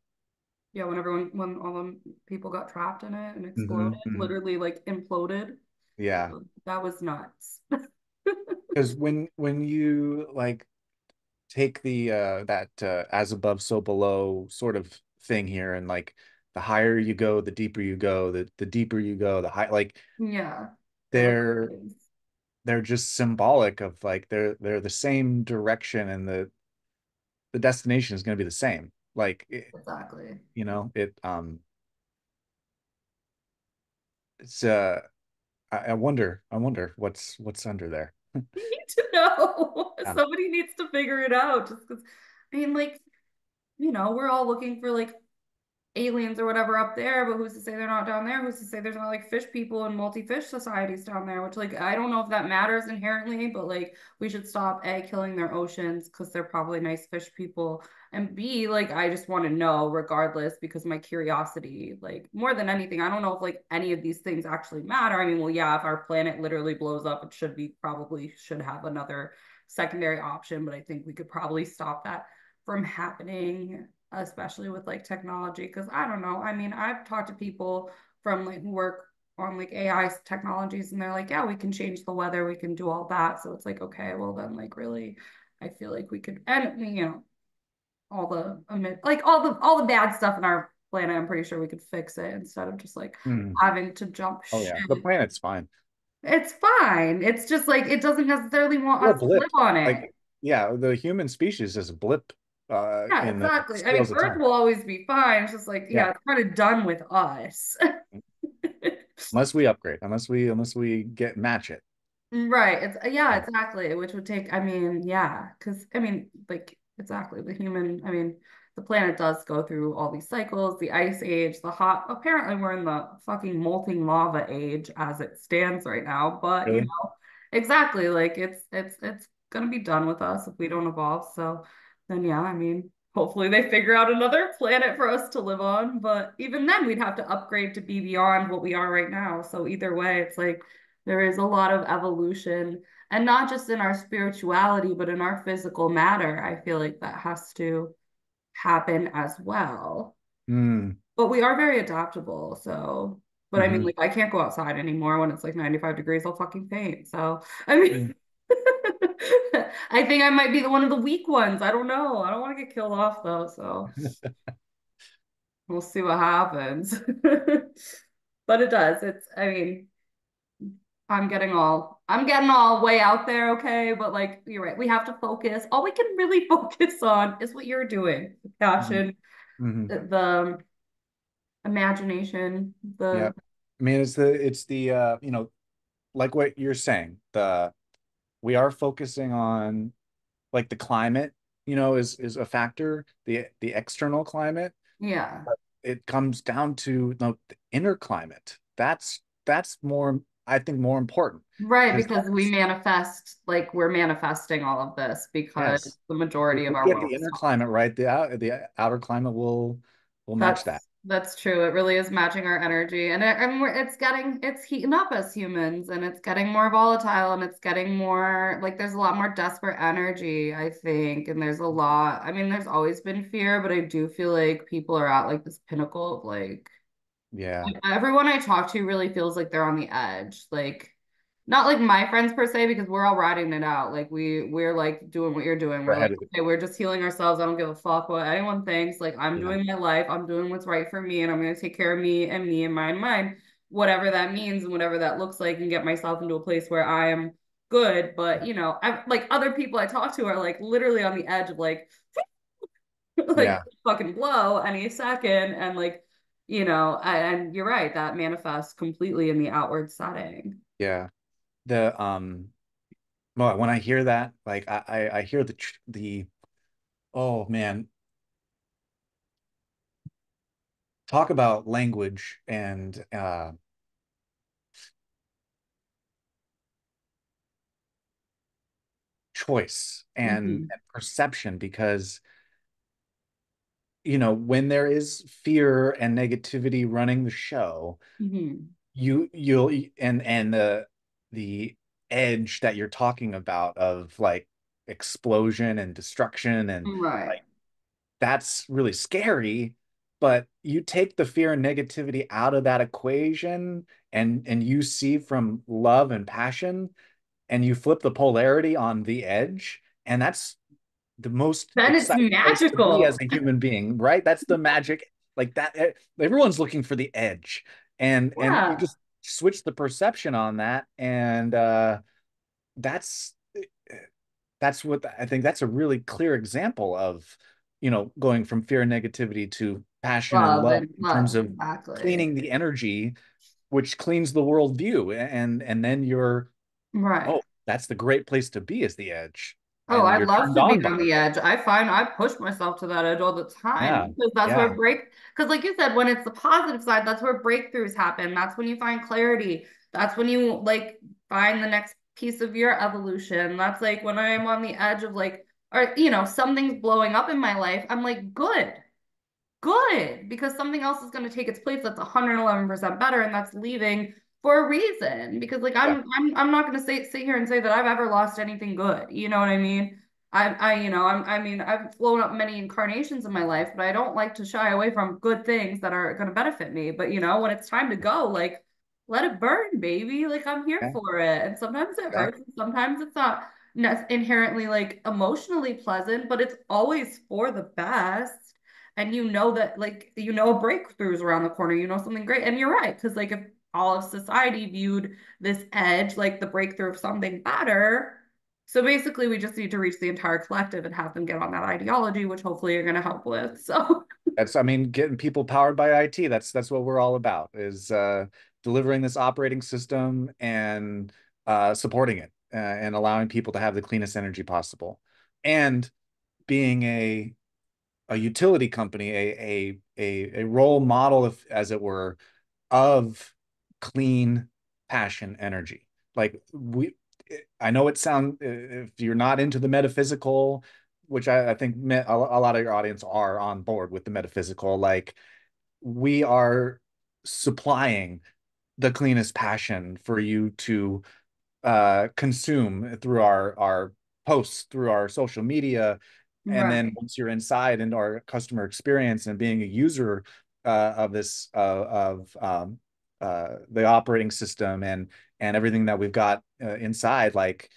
Speaker 1: Yeah, when all the people got trapped in it and exploded,
Speaker 2: mhm, mhm.
Speaker 1: literally like imploded.
Speaker 2: Yeah,
Speaker 1: That was nuts.
Speaker 2: because when you like take the that as above so below sort of thing here, and like the higher you go, the deeper you go, the deeper you go, the high like
Speaker 1: Yeah, it really
Speaker 2: they're
Speaker 1: is.
Speaker 2: they're just symbolic of like they're the same direction, and the destination is going to be the same. Like
Speaker 1: Exactly.
Speaker 2: it's I wonder what's under there.
Speaker 1: We need to know.
Speaker 2: Yeah.
Speaker 1: Somebody needs to figure it out. Just because, I mean, like, we're all looking for like aliens or whatever up there, but who's to say they're not down there? Who's to say there's not like fish people and multi-fish societies down there? Which like I don't know if that matters inherently, but like we should stop A, killing their oceans because they're probably nice fish people. And B, like I just want to know regardless because my curiosity, like more than anything, I don't know if like any of these things actually matter. I mean, well, yeah, if our planet literally blows up, it should be probably should have another secondary option, but I think we could probably stop that from happening, especially with like technology. Cause I don't know. I mean, I've talked to people from like who work on like AI technologies and they're like, yeah, we can change the weather, we can do all that. So it's like, okay, well then like really, I feel like we could and all the like all the bad stuff in our planet, I'm pretty sure we could fix it instead of just like
Speaker 2: Mm.
Speaker 1: having to jump
Speaker 2: Oh yeah, the
Speaker 1: ship.
Speaker 2: planet's fine.
Speaker 1: It's fine. It's just like it doesn't necessarily want
Speaker 2: We're a
Speaker 1: us to live
Speaker 2: blip.
Speaker 1: on it.
Speaker 2: Like yeah, the human species is a blip
Speaker 1: Yeah,
Speaker 2: in the
Speaker 1: exactly. I mean,
Speaker 2: scales of
Speaker 1: Earth
Speaker 2: time.
Speaker 1: will always be fine. It's just like,
Speaker 2: Yeah,
Speaker 1: yeah, it's kind of done with us.
Speaker 2: unless we upgrade, unless we get match it.
Speaker 1: Right. It's yeah,
Speaker 2: Yeah.
Speaker 1: exactly. Which would take, I mean, yeah, because I mean, like exactly I mean, the planet does go through all these cycles, the ice age, the hot, apparently we're in the fucking molten lava age as it stands right now. But
Speaker 2: Really?
Speaker 1: exactly, like it's gonna be done with us if we don't evolve. So then yeah, I mean, hopefully they figure out another planet for us to live on. But even then we'd have to upgrade to be beyond what we are right now. So either way, it's like there is a lot of evolution, and not just in our spirituality, but in our physical matter. I feel like that has to happen as well.
Speaker 2: Mm.
Speaker 1: But we are very adaptable. So, but I mean,
Speaker 2: Hmm.
Speaker 1: like, I can't go outside anymore when it's like 95 degrees. I'll fucking faint. So, I mean,
Speaker 2: Mm.
Speaker 1: I think I might be the one of the weak ones. I don't know. I don't want to get killed off though. So, we'll see what happens. But it does. I mean, I'm getting all way out there, okay? But like you're right, we have to focus. All we can really focus on is what you're doing. The
Speaker 2: Hmm.
Speaker 1: passion,
Speaker 2: Hmm.
Speaker 1: the imagination,
Speaker 2: Yeah.
Speaker 1: the
Speaker 2: I mean, it's the like what you're saying, the we are focusing on like the climate, is a factor, the external climate.
Speaker 1: yeah.
Speaker 2: It comes down to the inner climate. That's more, I think, more important
Speaker 1: Right,
Speaker 2: because
Speaker 1: because we manifest like we're manifesting all of this because
Speaker 2: yes,
Speaker 1: the
Speaker 2: if
Speaker 1: majority of
Speaker 2: we
Speaker 1: our
Speaker 2: get
Speaker 1: world
Speaker 2: the
Speaker 1: is
Speaker 2: inner climate right, the outer climate will match that.
Speaker 1: that's true. It really is matching our energy, and it's heating up as humans, and it's getting more volatile, and it's getting more like there's a lot more desperate energy, I think, and there's a lot. I mean, there's always been fear, but I do feel like people are at like this pinnacle of like
Speaker 2: Yeah.
Speaker 1: Everyone I talk to really feels like they're on the edge. Like, not like my friends per se, because we're all riding it out. Like we're like doing what you're doing.
Speaker 2: We're
Speaker 1: We're like,
Speaker 2: ahead of it.
Speaker 1: okay, we're just healing ourselves. I don't give a fuck what anyone thinks. Like I'm
Speaker 2: Yeah.
Speaker 1: doing my life. I'm doing what's right for me, and I'm gonna take care of me and mine, whatever that means and whatever that looks like, and get myself into a place where I am good. But I like other people I talk to are like literally on the edge of like like
Speaker 2: Yeah.
Speaker 1: fucking blow any second. And like, and you're right, that manifests completely in the outward setting.
Speaker 2: Yeah. The well, when I hear that, like I hear the oh man, talk about language and choice
Speaker 1: Hmm.
Speaker 2: and perception because when there is fear and negativity running the show,
Speaker 1: Hmm.
Speaker 2: you'll and the edge that you're talking about of like explosion and destruction and
Speaker 1: Right.
Speaker 2: like that's really scary, but you take the fear and negativity out of that equation and you see from love and passion and you flip the polarity on the edge, and that's the most
Speaker 1: Then it's
Speaker 2: exciting place to be as
Speaker 1: magical.
Speaker 2: a human being, right? That's the magic. Like that, everyone's looking for the edge, and you
Speaker 1: Yeah.
Speaker 2: just switch the perception on that, and that's that's what I think. That's a really clear example of, going from fear and negativity to passion and
Speaker 1: Love
Speaker 2: love
Speaker 1: and
Speaker 2: in terms
Speaker 1: love.
Speaker 2: of
Speaker 1: Exactly.
Speaker 2: cleaning the energy, which cleans the worldview, and then you're,
Speaker 1: Right.
Speaker 2: oh, that's the great place to be is the edge,
Speaker 1: Oh,
Speaker 2: and
Speaker 1: I
Speaker 2: you're
Speaker 1: love
Speaker 2: turned
Speaker 1: to be
Speaker 2: on by
Speaker 1: on
Speaker 2: it.
Speaker 1: the edge. I find I push myself to that edge all the time
Speaker 2: Yeah,
Speaker 1: because that's where
Speaker 2: yeah,
Speaker 1: because like you said, when it's the positive side, that's where breakthroughs happen. That's when you find clarity. That's when you like find the next piece of your evolution. That's like when I am on the edge of like, or something's blowing up in my life. I'm like, good, because something else is going to take its place that's 111% better, and that's leaving for a reason. Because like
Speaker 2: yeah.
Speaker 1: I'm not going to sit here and say that I've ever lost anything good. You know what I mean? I mean, I've flown up many incarnations in my life, but I don't like to shy away from good things that are going to benefit me. But when it's time to go, like let it burn, baby. Like I'm here
Speaker 2: Yeah,
Speaker 1: for it. And sometimes it hurts,
Speaker 2: exactly.
Speaker 1: and sometimes it's not inherently like emotionally pleasant, but it's always for the best. And that like a breakthrough is around the corner, something great. And you're right, because like if all of society viewed this edge like the breakthrough of something better, so basically we just need to reach the entire collective and have them get on that ideology, which hopefully you're going to help with. So
Speaker 2: That's, I mean, getting people powered by IT. That's what we're all about, is delivering this operating system and supporting it, and allowing people to have the cleanest energy possible, and being a utility company, a role model, if, as it were, of clean passion energy. Like I know it sounds, if you're not into the metaphysical, which I think a lot of your audience are on board with the metaphysical, like we are supplying the cleanest passion for you to consume through our posts, through our social media, and then
Speaker 1: right.
Speaker 2: once you're inside into our customer experience and being a user of this the operating system and everything that we've got inside, like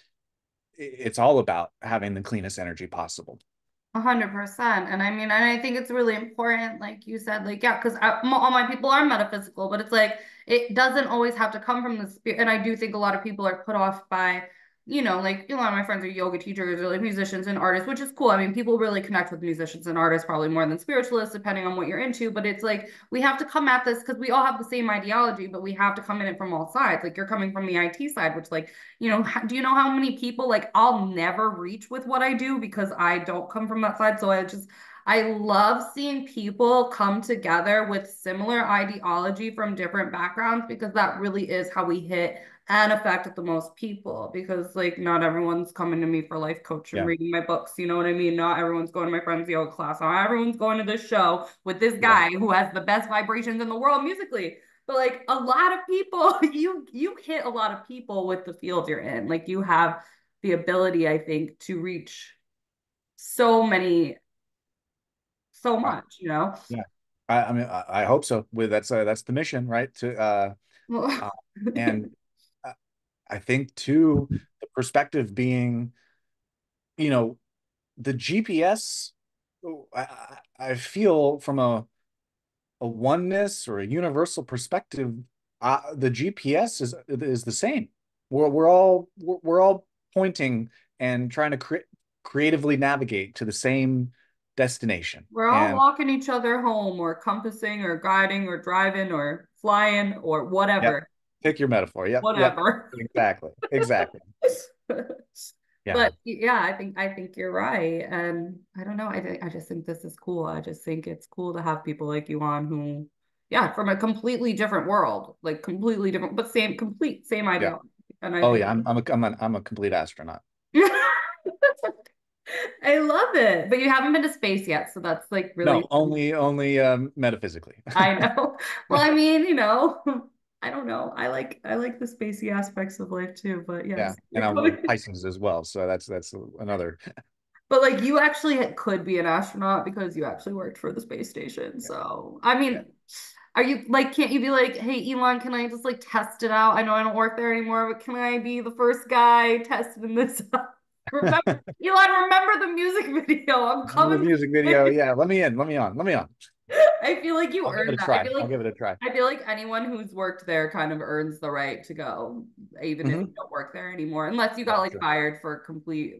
Speaker 2: it's all about having the cleanest energy possible.
Speaker 1: 100%. And I mean, and I think it's really important, like you said, like, yeah, because all my people are metaphysical, but it's like, it doesn't always have to come from the spirit. And I do think a lot of people are put off by, like a lot of my friends are yoga teachers or like musicians and artists, which is cool. I mean, people really connect with musicians and artists probably more than spiritualists, depending on what you're into. But it's like, we have to come at this because we all have the same ideology, but we have to come in it from all sides. Like, you're coming from the IT side, which, like, do you know how many people like I'll never reach with what I do because I don't come from that side? So I love seeing people come together with similar ideology from different backgrounds because that really is how we hit and affect the most people, because like not everyone's coming to me for life coach and
Speaker 2: Yeah,
Speaker 1: reading my books, you know what I mean? Not everyone's going to my friend's yoga class. Not everyone's going to this show with this
Speaker 2: yeah,
Speaker 1: guy who has the best vibrations in the world musically. But like a lot of people, you hit a lot of people with the field you're in. Like you have the ability, I think, to reach so many, so
Speaker 2: wow,
Speaker 1: much.
Speaker 2: yeah. I mean, I hope so. With that's the mission, right?
Speaker 1: Well,
Speaker 2: Uh, and uh, I think too, the perspective being, you know, the GPS. I feel from a oneness or a universal perspective, the GPS is the same. We're all pointing and trying to creatively navigate to the same destination.
Speaker 1: we're all
Speaker 2: And
Speaker 1: walking each other home, or compassing, or guiding, or driving, or flying, or
Speaker 2: yep,
Speaker 1: whatever.
Speaker 2: pick your metaphor. Yep, yep,
Speaker 1: Whatever.
Speaker 2: exactly, exactly. Yeah,
Speaker 1: But yeah, I think you're right. And I don't know. I just think this is cool. I just think it's cool to have people like you on who, yeah, from a completely different world, like completely different, but same
Speaker 2: yeah.
Speaker 1: ideology. And I
Speaker 2: Oh
Speaker 1: think
Speaker 2: yeah, I'm a complete astronaut.
Speaker 1: I love it. But you haven't been to space yet, so that's like really,
Speaker 2: No, only metaphysically.
Speaker 1: I know. Well, I mean, I don't know. I like the spacey aspects of life too, but
Speaker 2: Yeah,
Speaker 1: yes,
Speaker 2: and
Speaker 1: you're
Speaker 2: I'm a
Speaker 1: coming.
Speaker 2: Pisces as well, so that's another.
Speaker 1: But like you actually could be an astronaut because you actually worked for the space station.
Speaker 2: Yeah,
Speaker 1: So, I
Speaker 2: yeah.
Speaker 1: mean, are you like, can't you be like, hey, Elon, can I just like test it out? I know I don't work there anymore, but can I be the first guy testing this out? Remember, Elon, remember the music video? I'm
Speaker 2: The
Speaker 1: coming
Speaker 2: music
Speaker 1: this
Speaker 2: video,
Speaker 1: way.
Speaker 2: yeah. Let me in. Let me on. Let me on.
Speaker 1: I feel like you
Speaker 2: I'll give it
Speaker 1: earned
Speaker 2: a
Speaker 1: that. I
Speaker 2: try.
Speaker 1: feel
Speaker 2: I'll
Speaker 1: like
Speaker 2: give it a try.
Speaker 1: I feel like anyone who's worked there kind of earns the right to go, even if you
Speaker 2: Hmm.
Speaker 1: don't work there anymore, unless you got
Speaker 2: Yeah,
Speaker 1: like
Speaker 2: sure.
Speaker 1: fired for complete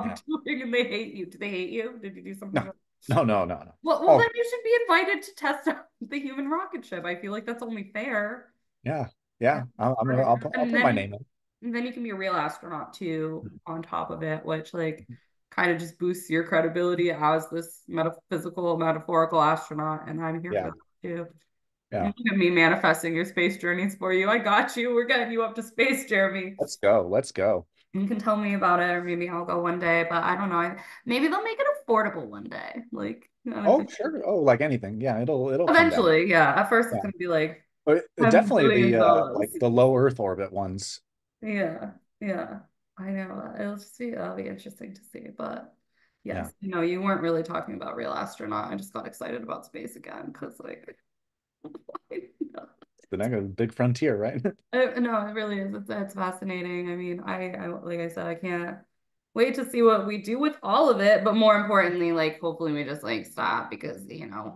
Speaker 2: Yeah.
Speaker 1: wrongdoing and they hate you. Do they hate you? Did you do something
Speaker 2: No,
Speaker 1: wrong?
Speaker 2: no.
Speaker 1: Well, then
Speaker 2: Oh,
Speaker 1: you should be invited to test out the human rocket ship. I feel like that's only fair.
Speaker 2: yeah,
Speaker 1: Yeah.
Speaker 2: yeah. I'll
Speaker 1: And
Speaker 2: put my
Speaker 1: then
Speaker 2: name in.
Speaker 1: you can be a real astronaut too on top of it, which like kind of just boosts your credibility as this metaphysical, metaphorical astronaut. And I'm here for
Speaker 2: Yeah,
Speaker 1: that too.
Speaker 2: yeah.
Speaker 1: Look at me manifesting your space journeys for you. I got you. We're getting you up to space, Jeremy.
Speaker 2: Let's go. Let's go.
Speaker 1: You can tell me about it, or maybe I'll go one day, but I don't know. Maybe they'll make it affordable one day. Like,
Speaker 2: Oh, sure. Oh, like anything. Yeah, it'll come down.
Speaker 1: eventually, yeah. At first, it's
Speaker 2: Yeah,
Speaker 1: gonna be like
Speaker 2: but
Speaker 1: $10
Speaker 2: definitely
Speaker 1: billion
Speaker 2: the
Speaker 1: dollars.
Speaker 2: like the low Earth orbit ones.
Speaker 1: Yeah, yeah. I know. It'll be interesting to see. But
Speaker 2: Yeah,
Speaker 1: yes, you weren't really talking about real astronaut. I just got excited about space again because like why not?
Speaker 2: the next big frontier, right?
Speaker 1: No, it really is. It's fascinating. I mean, I like I said, I can't wait to see what we do with all of it. But more importantly, like hopefully we just like stop because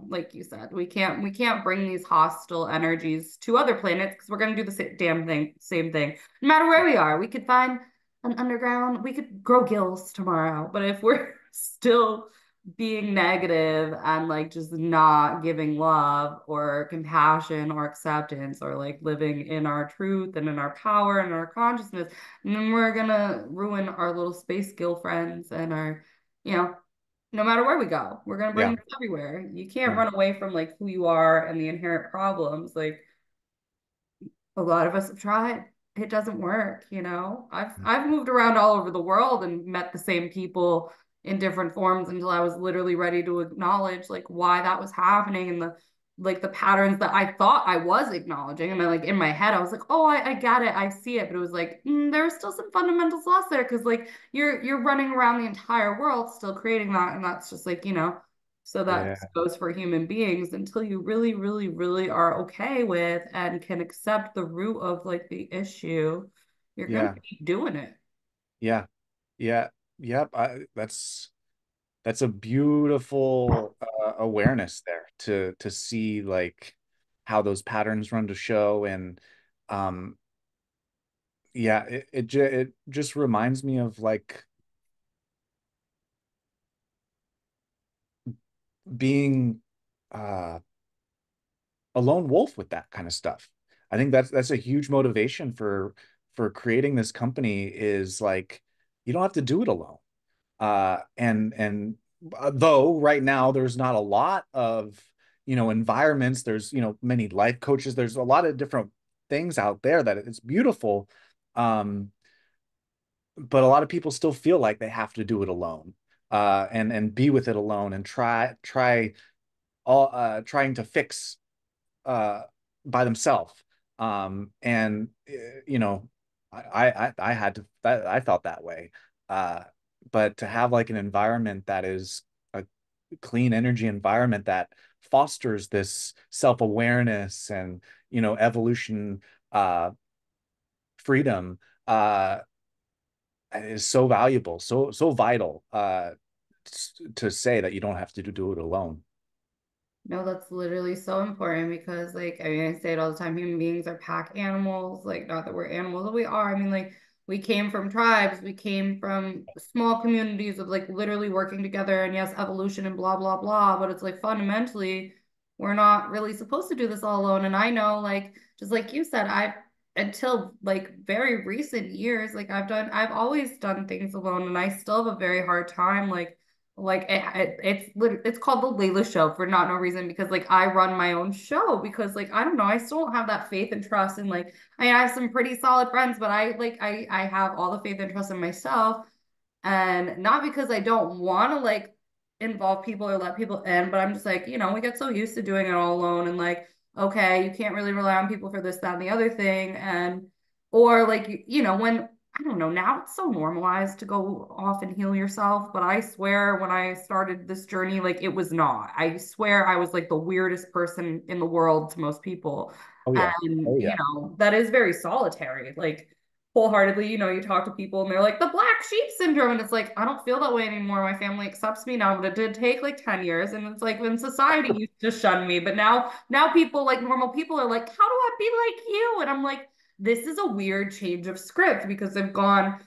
Speaker 1: like you said, we can't bring these hostile energies to other planets because we're gonna do the same thing. No matter where we are, we could find an underground. We could grow gills tomorrow. But if we're still being negative and like just not giving love or compassion or acceptance or like living in our truth and in our power and our consciousness, and then we're gonna ruin our little space gill friends and our, you know, no matter where we go, we're gonna bring
Speaker 2: Yeah,
Speaker 1: this everywhere. You can't
Speaker 2: yeah,
Speaker 1: run away from like who you are and the inherent problems. Like a lot of us have tried. It doesn't work. I've moved around all over the world and met the same people in different forms until I was literally ready to acknowledge like why that was happening and the patterns that I thought I was acknowledging. And then like in my head, I was like, oh, I get it, I see it. But it was like, there are still some fundamentals lost there because like you're running around the entire world still creating that. And that's just like. So that
Speaker 2: yeah,
Speaker 1: goes for human beings until you really, really, really are okay with and can accept the root of like the issue, you're gonna
Speaker 2: yeah,
Speaker 1: keep doing it.
Speaker 2: yeah, yeah. Yep. That's a beautiful awareness there to see like how those patterns run to show and um yeah, it just reminds me of like being uh a lone wolf with that kind of stuff. I think that's a huge motivation for creating this company is like you don't have to do it alone. And though right now there's not a lot of environments, there's many life coaches, there's a lot of different things out there that it's beautiful. Um, but a lot of people still feel like they have to do it alone, and be with it alone and trying to fix uh, by themselves. And I had to I felt that way. Uh, but to have like an environment that is clean energy environment that fosters this self-awareness and, evolution, uh, freedom, is so valuable, so vital, to say that you don't have to do it alone.
Speaker 1: No, that's literally so important because, like, I mean, I say it all the time, human beings are pack animals. Like, not that we're animals, but we are. I mean, like, we came from tribes, we came from small communities of like literally working together, and yes, evolution and blah, blah, blah. But it's like fundamentally, we're not really supposed to do this all alone. And I know, like, just like you said, until like very recent years, like, I've always done things alone, and I still have a very hard time, it's called the Layla Show for not no reason because like I run my own show because like I don't know, I still don't have that faith and trust, and like I have some pretty solid friends, but I have all the faith and trust in myself, and not because I don't want to like involve people or let people in, but I'm just like, we get so used to doing it all alone, and like, okay, you can't really rely on people for this, that, and the other thing. And, or like, when, I don't know, now it's so normalized to go off and heal yourself. But I swear when I started this journey, like it was not. I swear I was like the weirdest person in the world to most people.
Speaker 2: Oh yeah.
Speaker 1: And,
Speaker 2: Oh yeah.
Speaker 1: that is very solitary. Like, wholeheartedly, you talk to people and they're like, the black sheep syndrome. And it's like, I don't feel that way anymore. My family accepts me now, but it did take like 10 years. And it's like when society used to shun me, but now people like normal people are like, how do I be like you? And I'm like, this is a weird change of script because I've gone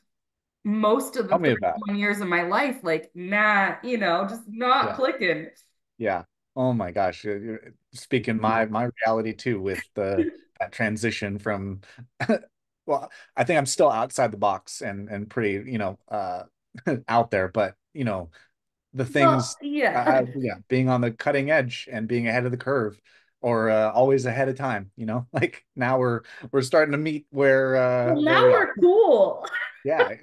Speaker 1: most of the
Speaker 2: Tell me about it.
Speaker 1: 31 years of my life, like, nah, just not
Speaker 2: Yeah.
Speaker 1: clicking.
Speaker 2: Yeah. Oh my gosh. You're speaking my reality too with the that transition from well, I think I'm still outside the box and pretty, out there, but the
Speaker 1: Well,
Speaker 2: things,
Speaker 1: yeah.
Speaker 2: yeah, being on the cutting edge and being ahead of the curve, or always ahead of time, like now we're starting to meet
Speaker 1: Well,
Speaker 2: where
Speaker 1: now
Speaker 2: we are.
Speaker 1: we're cool.
Speaker 2: Yeah,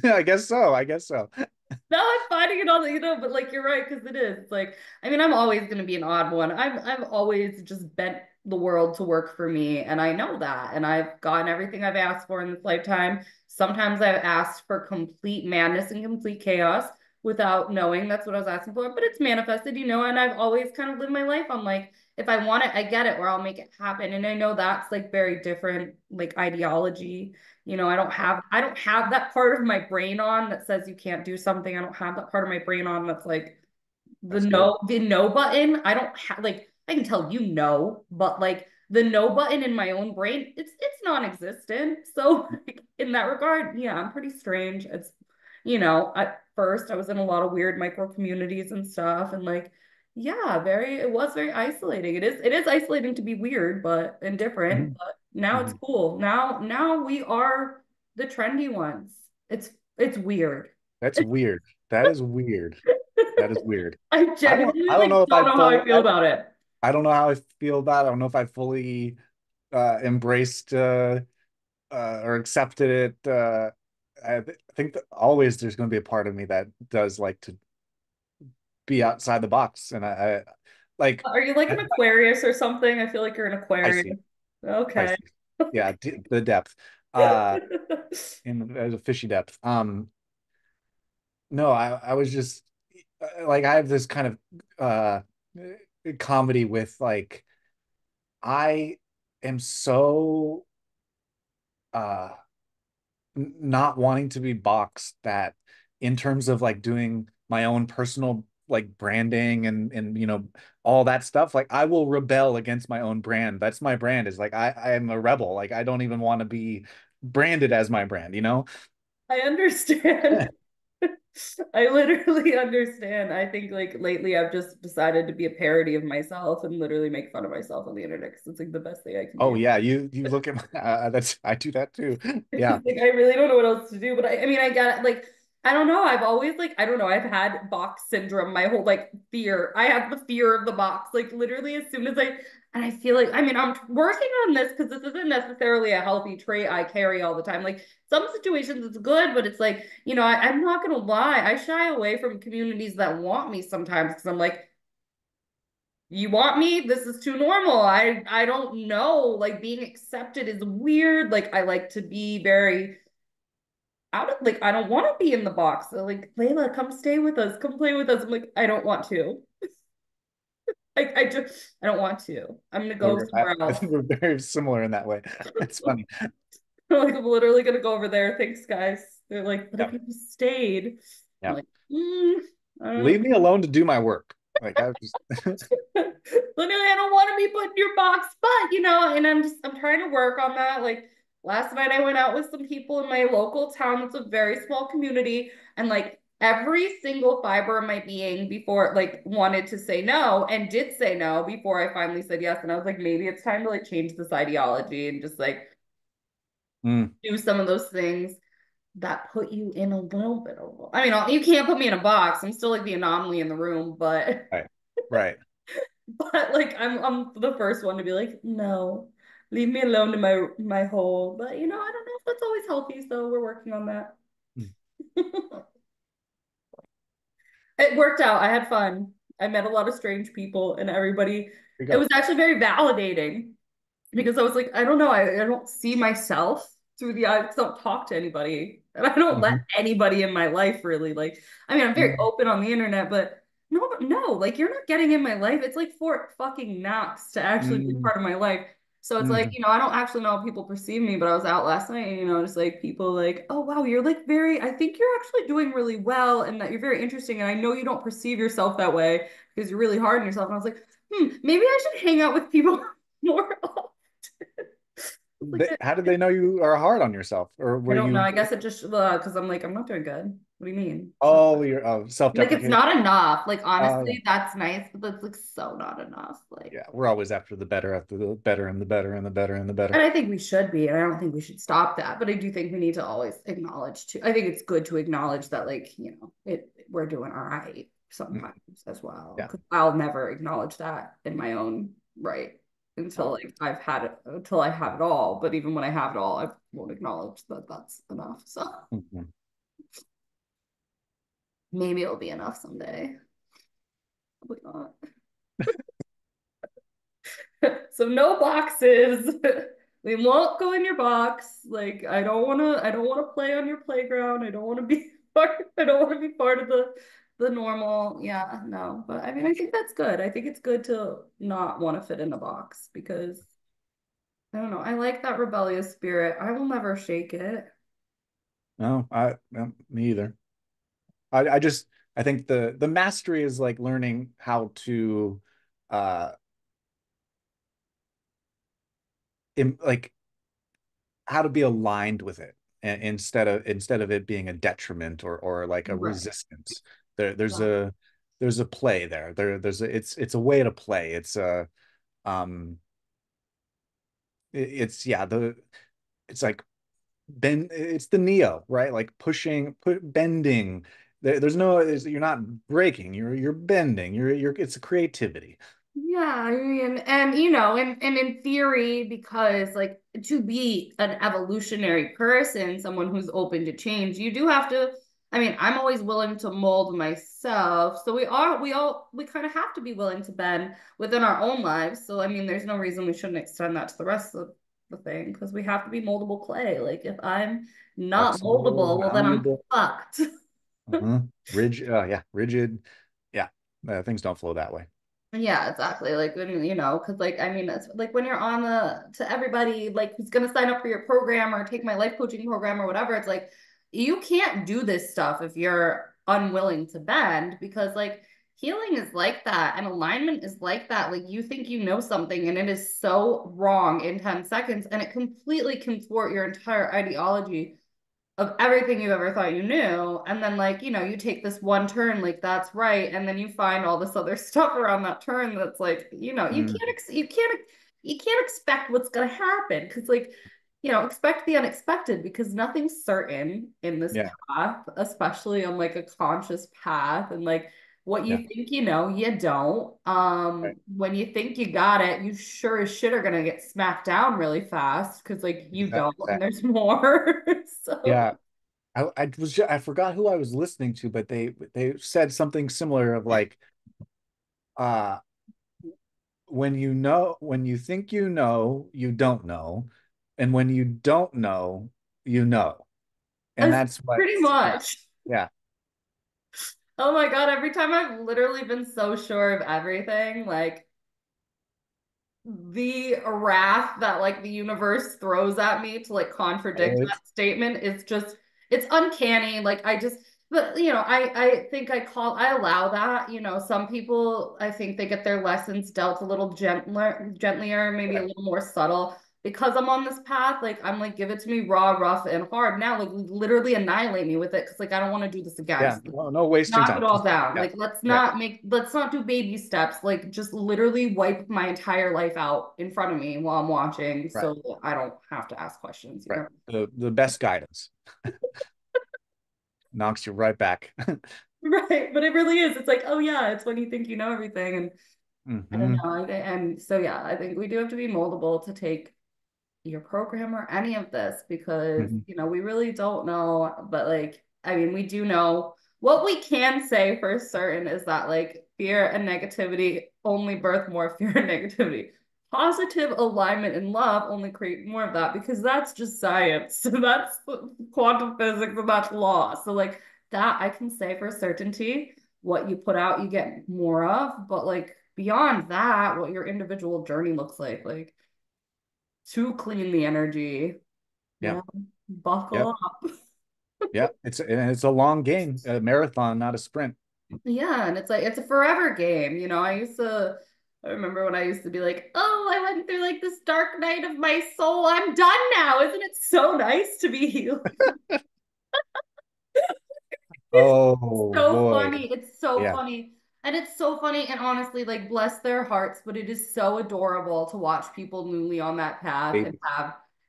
Speaker 2: I guess so. I guess so.
Speaker 1: No, I'm finding it all, but like you're right, because it is. It's like, I mean, I'm always gonna be an odd one. I've always just bent the world to work for me, and I know that. And I've gotten everything I've asked for in this lifetime. Sometimes I've asked for complete madness and complete chaos without knowing that's what I was asking for, but it's manifested, and I've always kind of lived my life on like, if I want it, I get it, or I'll make it happen. And I know that's like very different, like ideology. I don't have that part of my brain on that says you can't do something. I don't have that part of my brain on that's like
Speaker 2: That's good.
Speaker 1: the no button. I don't have like I can tell you no, but like the no button in my own brain, it's non-existent. So like, in that regard, yeah, I'm pretty strange. At first I was in a lot of weird micro communities and stuff, and like, yeah, it was very isolating. It is isolating to be weird, but and different,
Speaker 2: Mhm.
Speaker 1: but now it's
Speaker 2: Mhm.
Speaker 1: cool. Now we are the trendy ones. It's weird.
Speaker 2: That's weird. That is weird. That is weird.
Speaker 1: I
Speaker 2: I
Speaker 1: genuinely
Speaker 2: don't
Speaker 1: like
Speaker 2: know if
Speaker 1: don't
Speaker 2: I
Speaker 1: know how I
Speaker 2: fully
Speaker 1: feel about it.
Speaker 2: I don't know how I feel about it. I don't know if I fully embraced or accepted it. I think that always there's going to be a part of me that does like to be outside the box, and I like
Speaker 1: Are you like
Speaker 2: I,
Speaker 1: an Aquarius or something? I feel like you're an Aquarius.
Speaker 2: Pisces,
Speaker 1: Okay.
Speaker 2: Pisces. Yeah, the depth, uh, in a fishy depth. No, I was just like I have this kind of comedy with like I am so uh not wanting to be boxed that in terms of like doing my own personal like branding and all that stuff, like I will rebel against my own brand. That's my brand, is like I am a rebel. Like I don't even want to be branded as my brand.
Speaker 1: I understand. I literally understand. I think like lately I've just decided to be a parody of myself and literally make fun of myself on the internet because it's like the best thing I can
Speaker 2: Oh
Speaker 1: do.
Speaker 2: yeah, you look at my that's I do that too. Yeah.
Speaker 1: Like I really don't know what else to do, but I mean I get it. Like I don't know. I've always like I don't know. I've had box syndrome. My whole like fear. I have the fear of the box. Like literally, as soon as and I feel like I mean I'm working on this because this isn't necessarily a healthy trait I carry all the time. Like some situations it's good, but it's like I'm not gonna lie. I shy away from communities that want me sometimes because I'm like, you want me? This is too normal. I don't know. Like being accepted is weird. Like I like to be very I don't want to be in the box. They're like, Layla, come stay with us, come play with us. I'm like, I don't want to. I don't want to. I'm gonna go somewhere
Speaker 2: I
Speaker 1: else.
Speaker 2: think we're very similar in that way. It's funny.
Speaker 1: Like I'm literally gonna go over there. Thanks, guys. They're like, but if
Speaker 2: Yeah.
Speaker 1: you stayed, I'm
Speaker 2: Yeah.
Speaker 1: like, mm, I
Speaker 2: Leave
Speaker 1: don't.
Speaker 2: me alone to do my work. Like I just
Speaker 1: Literally, I don't want to be put in your box, but and I'm trying to work on that. Like last night, I went out with some people in my local town. It's a very small community, and like every single fiber of my being before like wanted to say no and did say no before I finally said yes. And I was like, maybe it's time to like change this ideology and just like
Speaker 2: mm,
Speaker 1: do some of those things that put you in a little bit of. I mean, you can't put me in a box. I'm still like the anomaly in the room, but
Speaker 2: right. Right.
Speaker 1: but like I'm the first one to be like, no, leave me alone in my hole. But I don't know if that's always healthy, so we're working on that.
Speaker 2: Mm.
Speaker 1: It worked out. I had fun. I met a lot of strange people, and everybody.
Speaker 2: Here you
Speaker 1: It
Speaker 2: go.
Speaker 1: was actually very validating because I was like, I don't know, I don't see myself through the eyes. I don't talk to anybody, and I don't let
Speaker 2: Mhm.
Speaker 1: anybody in my life really. Like, I mean, I'm very
Speaker 2: Mhm.
Speaker 1: open on the internet, but no, like you're not getting in my life. It's like Fort fucking Knox to actually be
Speaker 2: Mhm.
Speaker 1: part of my life. So it's like,
Speaker 2: Mhm.
Speaker 1: I don't actually know how people perceive me, but I was out last night and, just like people like, oh, wow, you're like I think you're actually doing really well and that you're very interesting. And I know you don't perceive yourself that way because you're really hard on yourself. And I was like, maybe I should hang out with people more often. Like,
Speaker 2: How did they know you are hard on yourself, or
Speaker 1: I
Speaker 2: were
Speaker 1: don't know.
Speaker 2: you?
Speaker 1: I guess it just because I'm like, I'm not doing good. What do you mean? It's not
Speaker 2: Oh, you're
Speaker 1: like it's
Speaker 2: self-deprecating.
Speaker 1: not enough. Like
Speaker 2: Yeah.
Speaker 1: honestly, that's nice, but that's like so not enough. Like,
Speaker 2: Yeah, we're always after the better, and the better, and the better, and the better.
Speaker 1: and I think we should be, and I don't think we should stop that. But I do think we need to always acknowledge too. I think it's good to acknowledge that, like, we're doing all right
Speaker 2: Mhm.
Speaker 1: sometimes as well.
Speaker 2: Yeah.
Speaker 1: Because I'll never acknowledge that in my own right until
Speaker 2: Oh.
Speaker 1: like until I have it all. But even when I have it all, I won't acknowledge that that's enough. So
Speaker 2: Mhm.
Speaker 1: maybe it'll be enough someday. Probably not. So no boxes. We won't go in your box. Like I don't wanna play on your playground. I don't want to be I don't want to be part of the normal. Yeah, no. But I mean I think that's good. I think it's good to not want to fit in a box because I don't know. I like that rebellious spirit. I will never shake it.
Speaker 2: No, no, me either. I just I think the mastery is like learning how to uh like how to be aligned with it, instead of it being a detriment, or like a
Speaker 1: Right.
Speaker 2: resistance. There's a play there. It's a way to play. Um it's yeah, it's like it's the Neo, right? Like bending. There's no you're not breaking, you're bending. You're it's a creativity.
Speaker 1: Yeah, I mean, and and in theory, because like to be an evolutionary person, someone who's open to change, you do have to. I mean, I'm always willing to mold myself. So we kind of have to be willing to bend within our own lives. So I mean, there's no reason we shouldn't extend that to the rest of the thing because we have to be moldable clay. Like if I'm not
Speaker 2: Flexible,
Speaker 1: moldable, well then I'm
Speaker 2: malleable.
Speaker 1: fucked.
Speaker 2: Rigid, yeah, rigid. Yeah, things don't flow that way.
Speaker 1: Yeah, exactly. Like when because like I mean, it's like when you're on the to everybody like who's gonna sign up for your program or take my life coaching program or whatever, it's like you can't do this stuff if you're unwilling to bend because like healing is like that and alignment is like that. Like you think you know something and it is so wrong in 10 seconds and it completely can thwart your entire ideology of everything you ever thought you knew. And then like, you take this one turn, like that's right. And then you find all this other stuff around that turn that's like,
Speaker 2: Mm,
Speaker 1: you can't expect what's gonna happen. Cause like, expect the unexpected because nothing's certain in this
Speaker 2: yeah,
Speaker 1: path, especially on like a conscious path. And like what
Speaker 2: yeah,
Speaker 1: you think you know, you don't.
Speaker 2: right.
Speaker 1: When you think you got it, you sure as shit are gonna get smacked down really fast because like you don't and
Speaker 2: Exactly.
Speaker 1: there's more. So
Speaker 2: Yeah, I forgot who I was listening to, but they said something similar of like uh when you think you don't know, and when you don't know, you know. And that's what,
Speaker 1: Pretty
Speaker 2: yeah,
Speaker 1: much.
Speaker 2: yeah.
Speaker 1: Oh my God, every time I've literally been so sure of everything, like the wrath that like the universe throws at me to like contradict
Speaker 2: It's,
Speaker 1: that statement is just it's uncanny. Like I just but I think I allow that. Some people I think they get their lessons dealt a little gentler, maybe a
Speaker 2: right.
Speaker 1: little more subtle. Because I'm on this path, like I'm like, give it to me raw, rough, and hard. Now, like literally annihilate me with it because like I don't want to do this again.
Speaker 2: Yeah,
Speaker 1: So
Speaker 2: no, no wasting
Speaker 1: knock it
Speaker 2: time.
Speaker 1: all
Speaker 2: Just,
Speaker 1: down.
Speaker 2: yeah,
Speaker 1: Like
Speaker 2: right,
Speaker 1: let's not do baby steps. Like just literally wipe my entire life out in front of me while I'm watching
Speaker 2: right,
Speaker 1: so I don't have to ask questions, you
Speaker 2: right.
Speaker 1: know?
Speaker 2: The best guidance knocks you right back.
Speaker 1: Right. But it really is. It's like, oh yeah, it's when you think you know everything. And I don't
Speaker 2: Hmm.
Speaker 1: know. And so yeah, I think we do have to be moldable to take your program or any of this because
Speaker 2: Hmm.
Speaker 1: we really don't know, but like I mean we do know what we can say for certain is that like fear and negativity only birth more fear and negativity. Positive alignment and love only create more of that because that's just science. That's quantum physics and that's law. So like that I can say for certainty what you put out you get more of, but like beyond that what your individual journey looks like to clean the energy.
Speaker 2: Yeah,
Speaker 1: Yeah, buckle
Speaker 2: yep,
Speaker 1: up.
Speaker 2: yep. It's a long game, a marathon, not a sprint.
Speaker 1: Yeah, and it's like it's a forever game. I remember when I used to be like, oh, I went through like this dark night of my soul. I'm done now. Isn't it so nice to be healed? It's
Speaker 2: Oh
Speaker 1: so
Speaker 2: boy.
Speaker 1: funny. It's so
Speaker 2: Yeah.
Speaker 1: funny. And it's so funny. And honestly, like, bless their hearts, but it is so adorable to watch people newly on that path and
Speaker 2: Baby.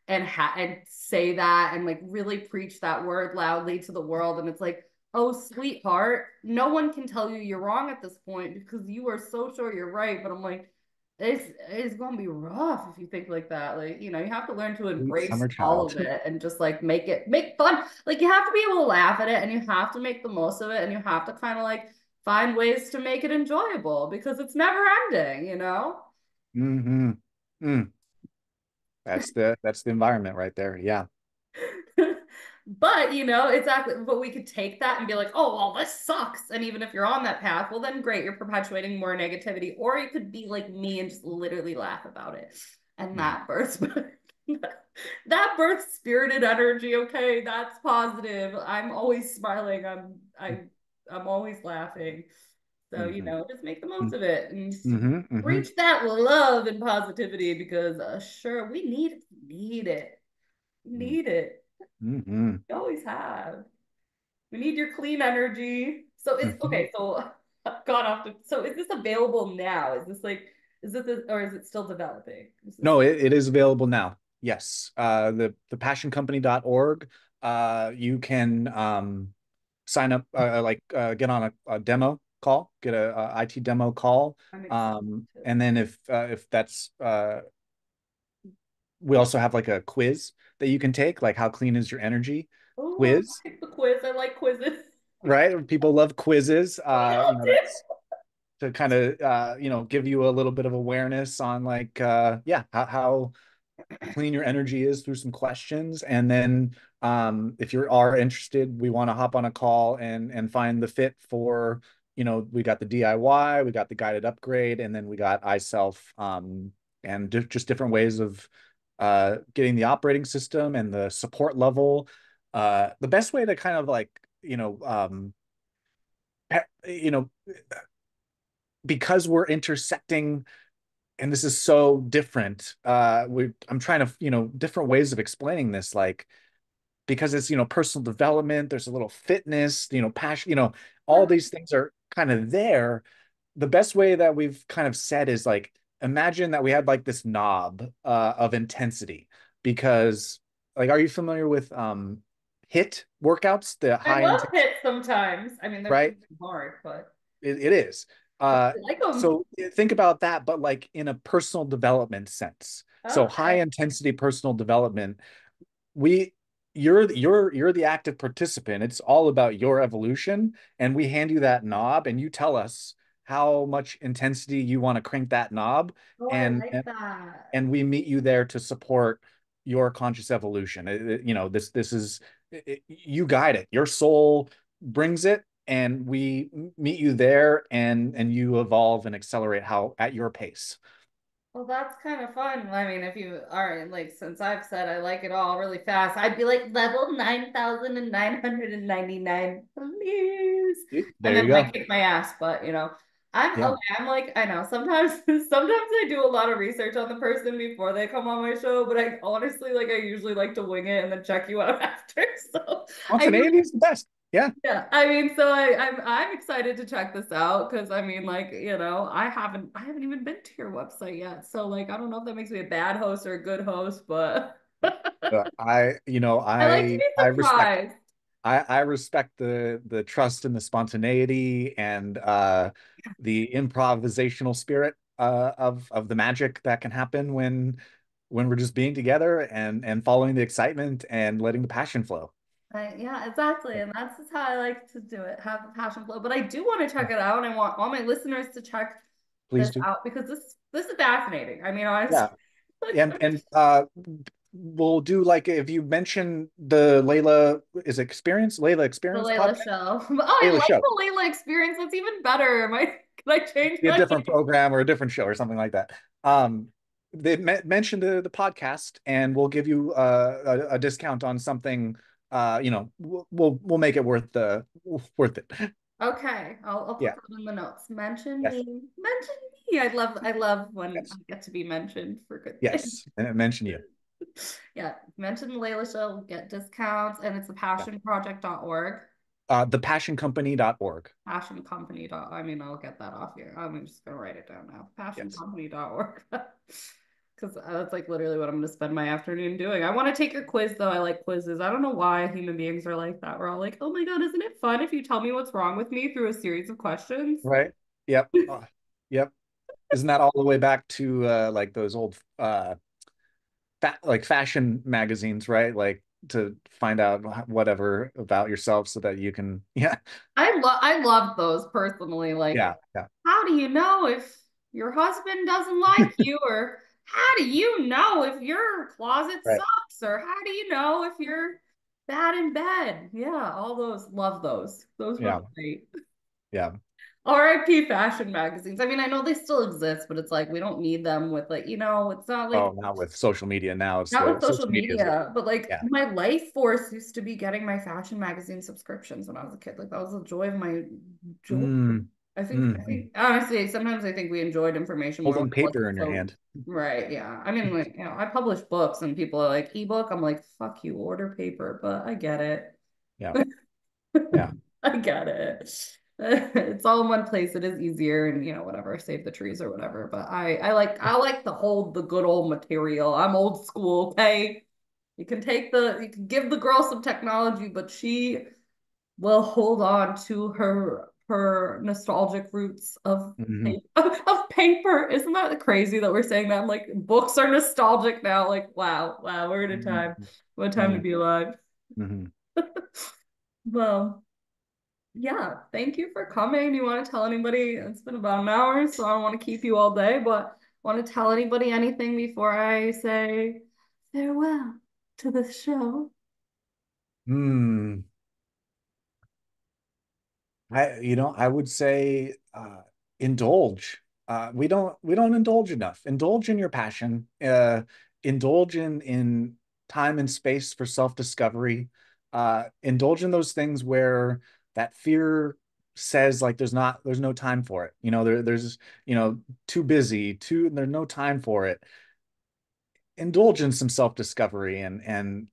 Speaker 1: and say that and like really preach that word loudly to the world. And it's like, oh, sweetheart, no one can tell you you're wrong at this point because you are so sure you're right. But I'm like, it's gonna be rough if you think like that. Like, you have to learn to
Speaker 2: Sweet
Speaker 1: embrace
Speaker 2: summer
Speaker 1: all
Speaker 2: child.
Speaker 1: of it and just like make fun. Like you have to be able to laugh at it and you have to make the most of it and you have to kind of like find ways to make it enjoyable because it's never ending.
Speaker 2: Hmm. Mm. That's the environment right there. Yeah.
Speaker 1: But exactly. But we could take that and be like, oh, well, this sucks. And even if you're on that path, well, then great, you're perpetuating more negativity. Or you could be like me and just literally laugh about it. And
Speaker 2: Mhm.
Speaker 1: that births that births spirited energy. Okay, that's positive. I'm always smiling. I'm always laughing. So,
Speaker 2: Mhm.
Speaker 1: just make the most of it and
Speaker 2: Mhm. Mhm.
Speaker 1: reach that love and positivity because sure, we need it. Need it.
Speaker 2: Mhm.
Speaker 1: We always have. We need your clean energy. So is
Speaker 2: Mhm.
Speaker 1: okay, so I've gone off to so is this available now? Or is it still developing? Is this
Speaker 2: No, it is available now. Yes. The passioncompany.org. You can sign up, get on a demo call, get a IT demo call.
Speaker 1: I'm excited to.
Speaker 2: And then if that's we also have like a quiz that you can take, like how clean is your energy
Speaker 1: Oh,
Speaker 2: quiz,
Speaker 1: I like the quiz. I like quizzes.
Speaker 2: right? People love quizzes.
Speaker 1: We all
Speaker 2: That's to kind of give you a little bit of awareness on like yeah, how clean your energy is through some questions. And then if you are interested, we want to hop on a call and find the fit for, we got the DIY, we got the guided upgrade, and then we got iSelf, and just different ways of getting the operating system and the support level. The best way to kind of like, you know, because we're intersecting and this is so different. I'm trying to, different ways of explaining this, like because it's, personal development, there's a little fitness, passion, all
Speaker 1: Yeah.
Speaker 2: these things are kind of there. The best way that we've kind of said is like, imagine that we had like this knob of intensity, because like, are you familiar with HIT workouts, the
Speaker 1: I
Speaker 2: high
Speaker 1: love
Speaker 2: intensity,
Speaker 1: hits sometimes. I mean, they're
Speaker 2: right?
Speaker 1: pretty hard, but
Speaker 2: It is.
Speaker 1: I
Speaker 2: Uh,
Speaker 1: like them.
Speaker 2: so think about that, but like in a personal development sense. So high
Speaker 1: Okay.
Speaker 2: intensity personal development, we you're the active participant. It's all about your evolution, and we hand you that knob, and you tell us how much intensity you want to crank that knob,
Speaker 1: Oh, I
Speaker 2: and
Speaker 1: like that.
Speaker 2: and we meet you there to support your conscious evolution. This is you guide it. Your soul brings it, and we meet you there, and you evolve and accelerate how at your pace.
Speaker 1: Well, that's kind of fun. I mean, if you are like, since I've said I like it all really fast, I'd be like level 9,999, please. And
Speaker 2: There
Speaker 1: then
Speaker 2: you
Speaker 1: like
Speaker 2: go.
Speaker 1: kick my ass, but I'm
Speaker 2: Yeah.
Speaker 1: okay. I'm like, I know sometimes, sometimes I do a lot of research on the person before they come on my show, but I honestly like, I usually like to wing it and then check you out after. So I
Speaker 2: Spontaneity is the best. Yeah.
Speaker 1: yeah, I mean, so I'm excited to check this out because I mean, like, I haven't even been to your website yet. So like I don't know if that makes me a bad host or a good host, but I like to be
Speaker 2: I respect
Speaker 1: surprised.
Speaker 2: I respect the trust and the spontaneity and the improvisational spirit of the magic that can happen when we're just being together and following the excitement and letting the passion flow.
Speaker 1: Yeah, exactly. And that's just how I like to do it, have a passion flow. But I do want to check it out, and I want all my listeners to check
Speaker 2: Please
Speaker 1: this
Speaker 2: do.
Speaker 1: out because this is fascinating. I mean, honestly,
Speaker 2: Yeah. And we'll do like if you mention the Layla is experience Layla
Speaker 1: the
Speaker 2: experience
Speaker 1: Layla
Speaker 2: podcast,
Speaker 1: show. Oh, I
Speaker 2: Layla
Speaker 1: like
Speaker 2: show.
Speaker 1: the Layla experience. That's even better. Can I change
Speaker 2: Be a
Speaker 1: my
Speaker 2: different
Speaker 1: name?
Speaker 2: program or a different show or something like that. They mentioned the podcast, and we'll give you a discount on something. We'll make it worth it.
Speaker 1: Okay, I'll put
Speaker 2: Yeah.
Speaker 1: that in the notes. Mention
Speaker 2: Yes.
Speaker 1: me. Mention me. I love when I
Speaker 2: Yes.
Speaker 1: get to be mentioned for good things.
Speaker 2: Yes. And mention you.
Speaker 1: Yeah, mention the Layla Show, get discounts, and it's a
Speaker 2: Yeah.
Speaker 1: passionproject.org.
Speaker 2: Thepassioncompany.org.
Speaker 1: Passion Company. I mean, I'll get that off here. I'm just gonna write it down now.
Speaker 2: Yes.
Speaker 1: Passioncompany.org. Because that's like literally what I'm gonna spend my afternoon doing. I want to take your quiz though. I like quizzes. I don't know why human beings are like that. We're all like, oh my God, isn't it fun if you tell me what's wrong with me through a series of questions?
Speaker 2: Right. Yep. Yep. Isn't that all the way back to like those old like fashion magazines, right? Like to find out whatever about yourself so that you can, yeah,
Speaker 1: I love those personally. Like,
Speaker 2: yeah, yeah,
Speaker 1: how do you know if your husband doesn't like you, or how do you know if your closet
Speaker 2: right,
Speaker 1: sucks, or how do you know if you're bad in bed? Yeah, all those, love those. Those were
Speaker 2: yeah,
Speaker 1: great.
Speaker 2: yeah.
Speaker 1: RIP fashion magazines. I mean, I know they still exist, but it's like we don't need them with like, it's not like
Speaker 2: Oh, not with social media now. It's
Speaker 1: not
Speaker 2: the
Speaker 1: with social
Speaker 2: social media is the
Speaker 1: media, but like
Speaker 2: yeah.
Speaker 1: my life force used to be getting my fashion magazine subscriptions when I was a kid. Like that was the joy of my joy.
Speaker 2: Mm,
Speaker 1: I think honestly, sometimes I think we enjoyed information more when
Speaker 2: holding
Speaker 1: it wasn't
Speaker 2: paper in your
Speaker 1: so
Speaker 2: hand.
Speaker 1: right. Yeah. I mean, like, I publish books and people are like, ebook. I'm like, fuck you, order paper, but I get it.
Speaker 2: Yeah, yeah.
Speaker 1: I get it. It's all in one place. It is easier and whatever, save the trees or whatever. But I like to hold the good old material. I'm old school, okay? You can give the girl some technology, but she will hold on to her nostalgic roots of
Speaker 2: Hmm.
Speaker 1: paper, of paper. Isn't that crazy that we're saying that? I'm like, books are nostalgic now. Like, wow, wow, we're in a time. What a time to
Speaker 2: Hmm.
Speaker 1: be alive.
Speaker 2: Hmm.
Speaker 1: Well, yeah, thank you for coming. Do you want to tell anybody? It's been about an hour, so I don't want to keep you all day, but want to tell anybody anything before I say farewell to the show?
Speaker 2: Hmm. I would say indulge. We don't indulge enough. Indulge in your passion. Indulge in time and space for self-discovery. Indulge in those things where that fear says like there's no time for it. There's too busy, there's no time for it. Indulge in some self-discovery and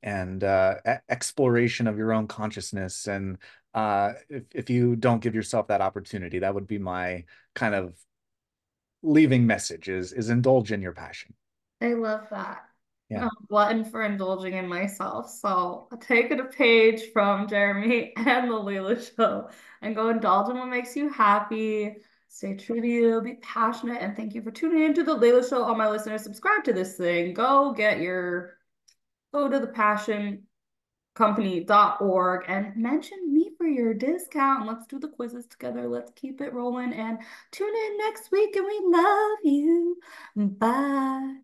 Speaker 2: exploration of your own consciousness. And if you don't give yourself that opportunity, that would be my kind of leaving message is indulge in your passion.
Speaker 1: I love that. I'm
Speaker 2: Yeah.
Speaker 1: a glutton for indulging in myself. So take it a page from Jeremy and the Leela Show and go indulge in what makes you happy. Stay true to you, be passionate, and thank you for tuning into the Leela Show. All my listeners, subscribe to this thing. Go to the passioncompany.org and mention me for your discount. Let's do the quizzes together. Let's keep it rolling and tune in next week. And we love you. Bye.